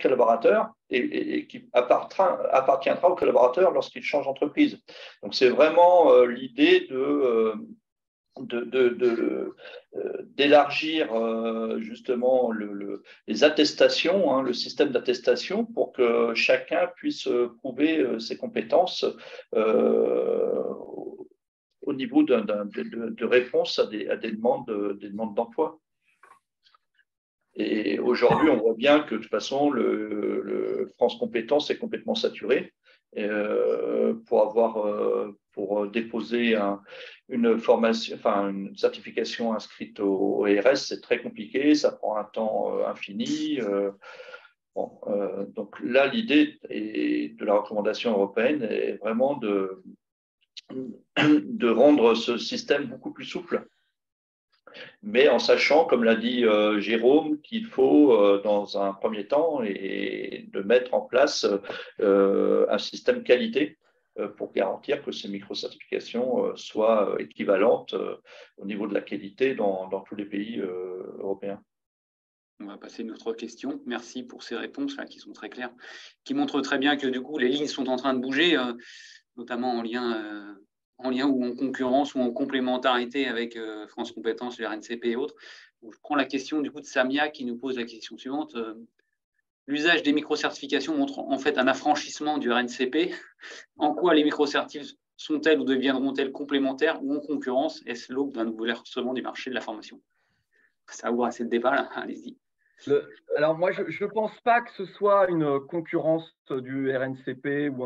collaborateur et qui appartiendra au collaborateur lorsqu'il change d'entreprise. Donc, c'est vraiment l'idée d'élargir justement les attestations, hein, le système d'attestation pour que chacun puisse prouver ses compétences au niveau de réponse à des demandes d'emploi. Et aujourd'hui, on voit bien que de toute façon, le France Compétences est complètement saturé. Pour déposer une certification inscrite au RS, c'est très compliqué, ça prend un temps infini. Donc là, l'idée de la recommandation européenne est vraiment de rendre ce système beaucoup plus souple. Mais en sachant, comme l'a dit Jérôme, qu'il faut, dans un premier temps, de mettre en place un système qualité pour garantir que ces micro-certifications soient équivalentes au niveau de la qualité dans tous les pays européens. On va passer à une autre question. Merci pour ces réponses là, qui sont très claires, qui montrent très bien que du coup, les lignes sont en train de bouger, notamment en lien ou en concurrence ou en complémentarité avec France Compétences, le RNCP et autres. Donc, je prends la question du coup de Samia qui nous pose la question suivante. L'usage des microcertifications montre en fait un affranchissement du RNCP. En quoi les microcertifs sont-elles ou deviendront-elles complémentaires ou en concurrence? Est-ce l'aube d'un nouveau versement du marché de la formation? Ça ouvre assez de débat là, allez-y. Alors moi, je ne pense pas que ce soit une concurrence du RNCP ou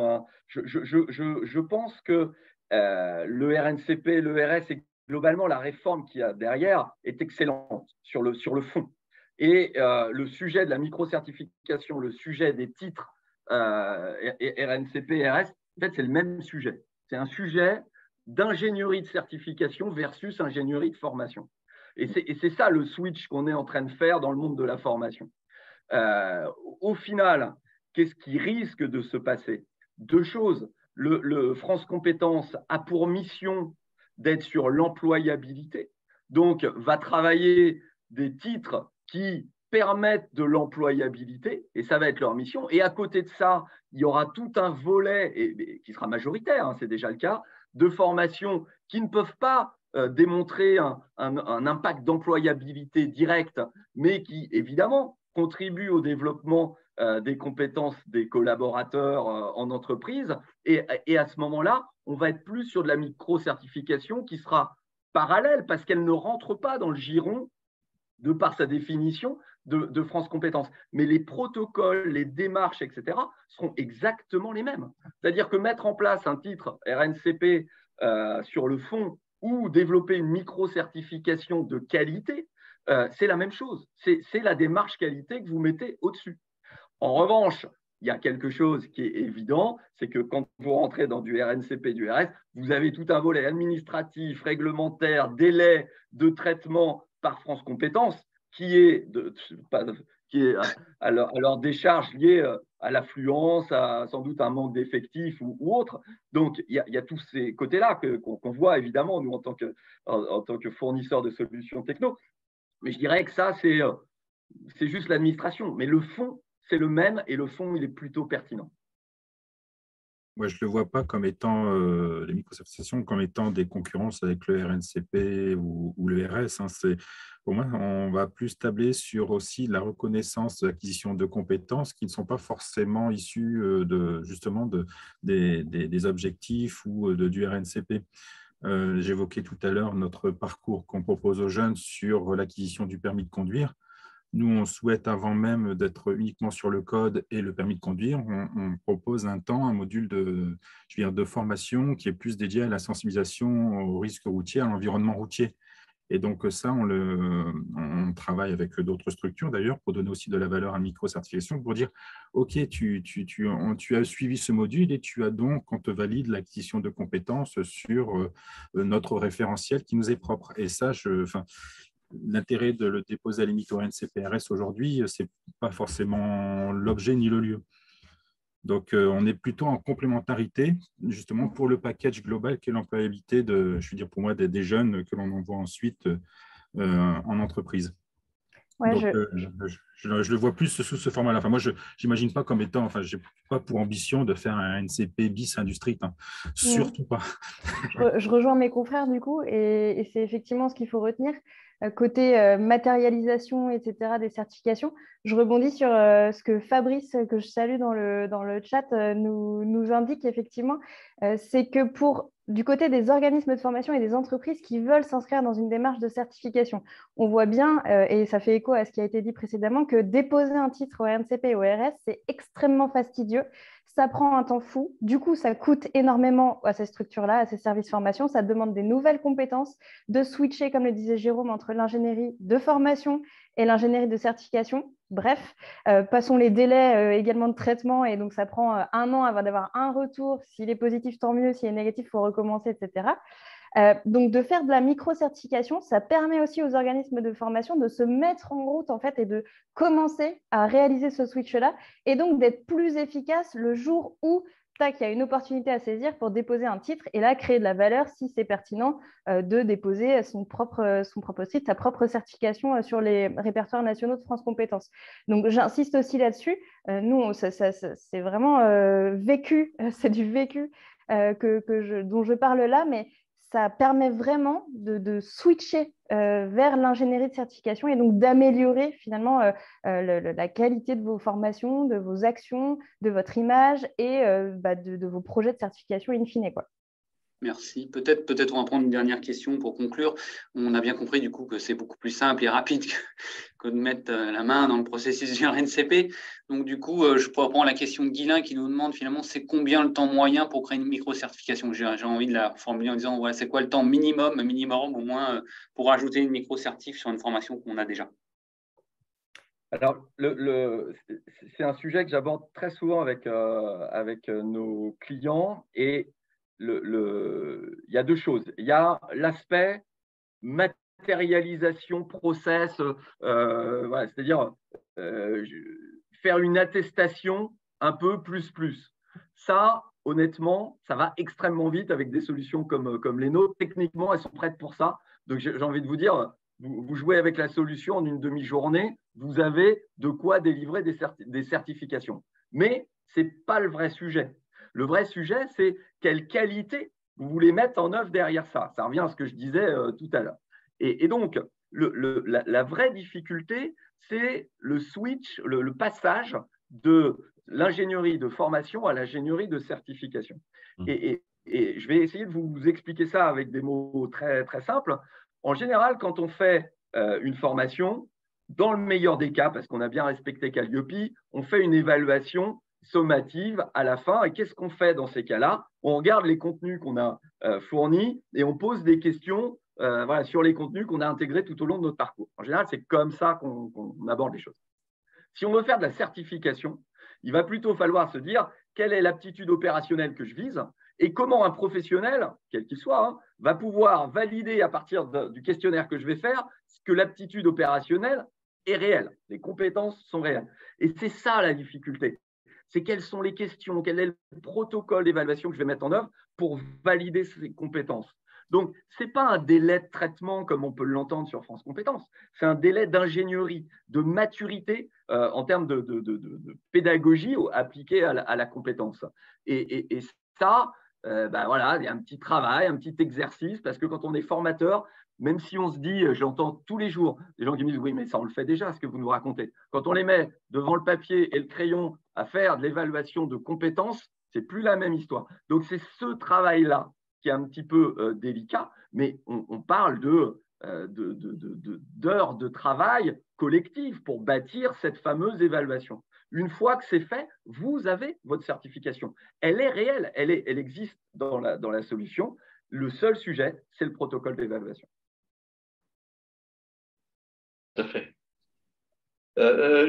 je pense que le RNCP, le RS et globalement la réforme qu'il y a derrière est excellente sur le fond. Et le sujet de la microcertification, le sujet des titres RNCP, RS, en fait, c'est le même sujet. C'est un sujet d'ingénierie de certification versus ingénierie de formation. Et c'est ça le switch qu'on est en train de faire dans le monde de la formation. Au final, qu'est-ce qui risque de se passer? Deux choses. Le France Compétences a pour mission d'être sur l'employabilité, donc va travailler des titres qui permettent de l'employabilité, et ça va être leur mission. Et à côté de ça, il y aura tout un volet, qui sera majoritaire, hein, c'est déjà le cas, de formations qui ne peuvent pas démontrer un impact d'employabilité direct, mais qui, évidemment, contribuent au développement des compétences des collaborateurs en entreprise. Et à ce moment-là, on va être plus sur de la micro-certification qui sera parallèle parce qu'elle ne rentre pas dans le giron, de par sa définition, de France Compétences. Mais les protocoles, les démarches, etc., seront exactement les mêmes. C'est-à-dire que mettre en place un titre RNCP sur le fond ou développer une micro-certification de qualité, c'est la même chose. C'est la démarche qualité que vous mettez au-dessus. En revanche, il y a quelque chose qui est évident, c'est que quand vous rentrez dans du RNCP, du RS, vous avez tout un volet administratif, réglementaire, délai de traitement par France Compétences qui est à leur décharge liée à l'affluence, à sans doute un manque d'effectifs ou autre. Donc, il y a tous ces côtés-là qu'on voit évidemment, nous, en tant que fournisseurs de solutions techno. Mais je dirais que ça, c'est juste l'administration. Mais le fond, c'est le même et le fond, il est plutôt pertinent. Moi, je ne le vois pas comme étant, les microcertifications, comme étant des concurrences avec le RNCP ou le RS. Hein. Pour moi, on va plus tabler sur aussi la reconnaissance de l'acquisition de compétences qui ne sont pas forcément issues justement des objectifs ou du RNCP. J'évoquais tout à l'heure notre parcours qu'on propose aux jeunes sur l'acquisition du permis de conduire. Nous, on souhaite, avant même d'être uniquement sur le code et le permis de conduire, on propose un module de formation qui est plus dédié à la sensibilisation aux risques routiers, à l'environnement routier. Et donc ça, on travaille avec d'autres structures d'ailleurs pour donner aussi de la valeur à la micro-certification, pour dire, OK, tu as suivi ce module et tu as donc, on te valide l'acquisition de compétences sur notre référentiel qui nous est propre. Et ça, l'intérêt de le déposer à la limite au RNCP-RS aujourd'hui, ce n'est pas forcément l'objet ni le lieu. Donc, on est plutôt en complémentarité, justement, pour le package global qu'est l'employabilité pour moi, des jeunes que l'on envoie ensuite en entreprise. Ouais, donc, je le vois plus sous ce format-là. Enfin, moi, je n'imagine pas comme étant, je n'ai pas pour ambition de faire un NCP bis industrie, hein. Surtout pas. Je rejoins mes confrères du coup, et c'est effectivement ce qu'il faut retenir. Côté matérialisation, etc., des certifications, je rebondis sur ce que Fabrice, que je salue dans le chat, nous indique effectivement, c'est que du côté des organismes de formation et des entreprises qui veulent s'inscrire dans une démarche de certification, on voit bien, et ça fait écho à ce qui a été dit précédemment, que déposer un titre au RNCP et au RS, c'est extrêmement fastidieux. Ça prend un temps fou. Du coup, ça coûte énormément à ces structures-là, à ces services formation. Ça demande des nouvelles compétences, de switcher, comme le disait Jérôme, entre l'ingénierie de formation et l'ingénierie de certification. Bref, passons les délais également de traitement. Et donc, ça prend 1 an avant d'avoir un retour. S'il est positif, tant mieux. S'il est négatif, il faut recommencer, etc. Donc, de faire de la micro-certification, ça permet aussi aux organismes de formation de se mettre en route en fait, et de commencer à réaliser ce switch-là et donc d'être plus efficace le jour où il y a une opportunité à saisir pour déposer un titre et là, créer de la valeur si c'est pertinent de déposer son propre titre, sa propre certification sur les répertoires nationaux de France Compétences. Donc, j'insiste aussi là-dessus. Nous, c'est vraiment vécu, c'est du vécu dont je parle là, mais ça permet vraiment de switcher vers l'ingénierie de certification et donc d'améliorer finalement la qualité de vos formations, de vos actions, de votre image et de vos projets de certification in fine, quoi. Merci. Peut-être on va prendre une dernière question pour conclure. On a bien compris du coup que c'est beaucoup plus simple et rapide que de mettre la main dans le processus du RNCP. Donc du coup, je pourrais prendre la question de Guilain qui nous demande finalement c'est combien le temps moyen pour créer une micro-certification. J'ai envie de la formuler en disant voilà, c'est quoi le temps minimum au moins pour ajouter une micro-certif sur une formation qu'on a déjà. Alors, c'est un sujet que j'aborde très souvent avec nos clients et il y a 2 choses. Il y a l'aspect matérialisation, process, voilà, c'est-à-dire faire une attestation un peu plus. Ça, honnêtement, ça va extrêmement vite avec des solutions comme les nôtres. Techniquement, elles sont prêtes pour ça. Donc, j'ai envie de vous dire, vous jouez avec la solution en une demi-journée, vous avez de quoi délivrer des certifications. Mais ce n'est pas le vrai sujet. Le vrai sujet, c'est quelle qualité vous voulez mettre en œuvre derrière ça. Ça revient à ce que je disais tout à l'heure. Et donc, la vraie difficulté, c'est le switch, le passage de l'ingénierie de formation à l'ingénierie de certification. Et je vais essayer de vous expliquer ça avec des mots très, très simples. En général, quand on fait une formation, dans le meilleur des cas, parce qu'on a bien respecté Calliope, on fait une évaluation sommative à la fin. Et qu'est-ce qu'on fait dans ces cas-là? On regarde les contenus qu'on a fournis et on pose des questions sur les contenus qu'on a intégrés tout au long de notre parcours. En général, c'est comme ça qu'on aborde les choses. Si on veut faire de la certification, il va plutôt falloir se dire quelle est l'aptitude opérationnelle que je vise et comment un professionnel, quel qu'il soit, va pouvoir valider à partir du questionnaire que je vais faire que l'aptitude opérationnelle est réelle, les compétences sont réelles. Et c'est ça la difficulté. C'est quelles sont les questions, quel est le protocole d'évaluation que je vais mettre en œuvre pour valider ces compétences. Donc, ce n'est pas un délai de traitement comme on peut l'entendre sur France Compétences, c'est un délai d'ingénierie, de maturité en termes de pédagogie appliquée à la compétence. Et ça, voilà, il y a un petit travail, un petit exercice, parce que quand on est formateur, même si on se dit, j'entends tous les jours des gens qui me disent, oui, mais ça, on le fait déjà, ce que vous nous racontez. Quand on les met devant le papier et le crayon à faire de l'évaluation de compétences, c'est plus la même histoire. Donc, c'est ce travail-là qui est un petit peu délicat, mais on parle d'heures de travail collectif pour bâtir cette fameuse évaluation. Une fois que c'est fait, vous avez votre certification. Elle est réelle, elle existe dans la solution. Le seul sujet, c'est le protocole d'évaluation. Tout à fait.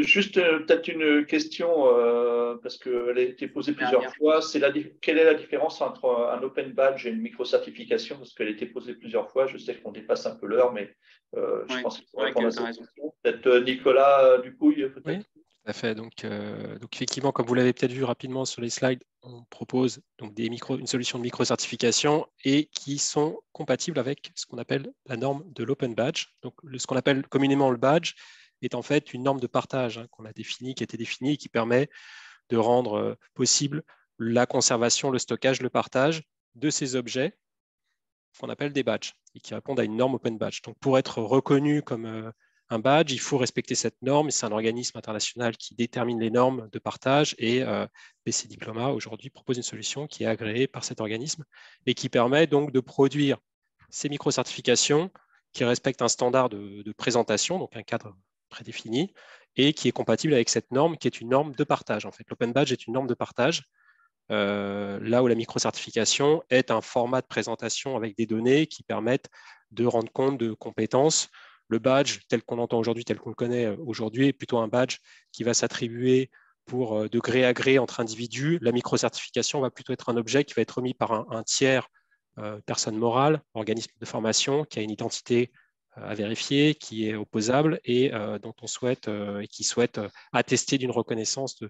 Juste peut-être une question, parce qu'elle a été posée plusieurs fois. Quelle est la différence entre un Open Badge et une micro-certification? Parce qu'elle a été posée plusieurs fois. Je sais qu'on dépasse un peu l'heure, mais je pense qu'il faut répondre à cette question. Peut-être Nicolas Dupouille, peut-être. Oui, tout à fait. Donc effectivement, comme vous l'avez peut-être vu rapidement sur les slides, on propose donc une solution de micro-certification et qui sont compatibles avec ce qu'on appelle la norme de l'Open Badge. Donc ce qu'on appelle communément le badge est en fait une norme de partage qu'on a définie, qui a été définie et qui permet de rendre possible la conservation, le stockage, le partage de ces objets qu'on appelle des badges et qui répondent à une norme Open Badge. Donc pour être reconnu comme un badge, il faut respecter cette norme. C'est un organisme international qui détermine les normes de partage et BC Diploma aujourd'hui propose une solution qui est agréée par cet organisme et qui permet donc de produire ces micro-certifications qui respectent un standard de présentation, donc un cadre prédéfini, et qui est compatible avec cette norme qui est une norme de partage. En fait, l'Open Badge est une norme de partage, là où la micro-certification est un format de présentation avec des données qui permettent de rendre compte de compétences. Le badge, tel qu'on l'entend aujourd'hui, tel qu'on le connaît aujourd'hui, est plutôt un badge qui va s'attribuer de gré à gré entre individus. La micro-certification va plutôt être un objet qui va être remis par un tiers, personne morale, organisme de formation, qui a une identité à vérifier, qui est opposable et dont on souhaite et qui souhaite attester d'une reconnaissance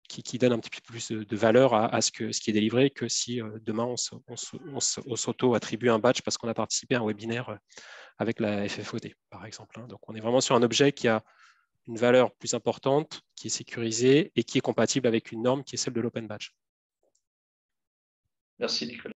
qui donne un petit peu plus de valeur à ce qui est délivré que si demain on s'auto-attribue un badge parce qu'on a participé à un webinaire avec la FFOD, par exemple. Donc on est vraiment sur un objet qui a une valeur plus importante, qui est sécurisé et qui est compatible avec une norme qui est celle de l'Open Badge. Merci Nicolas.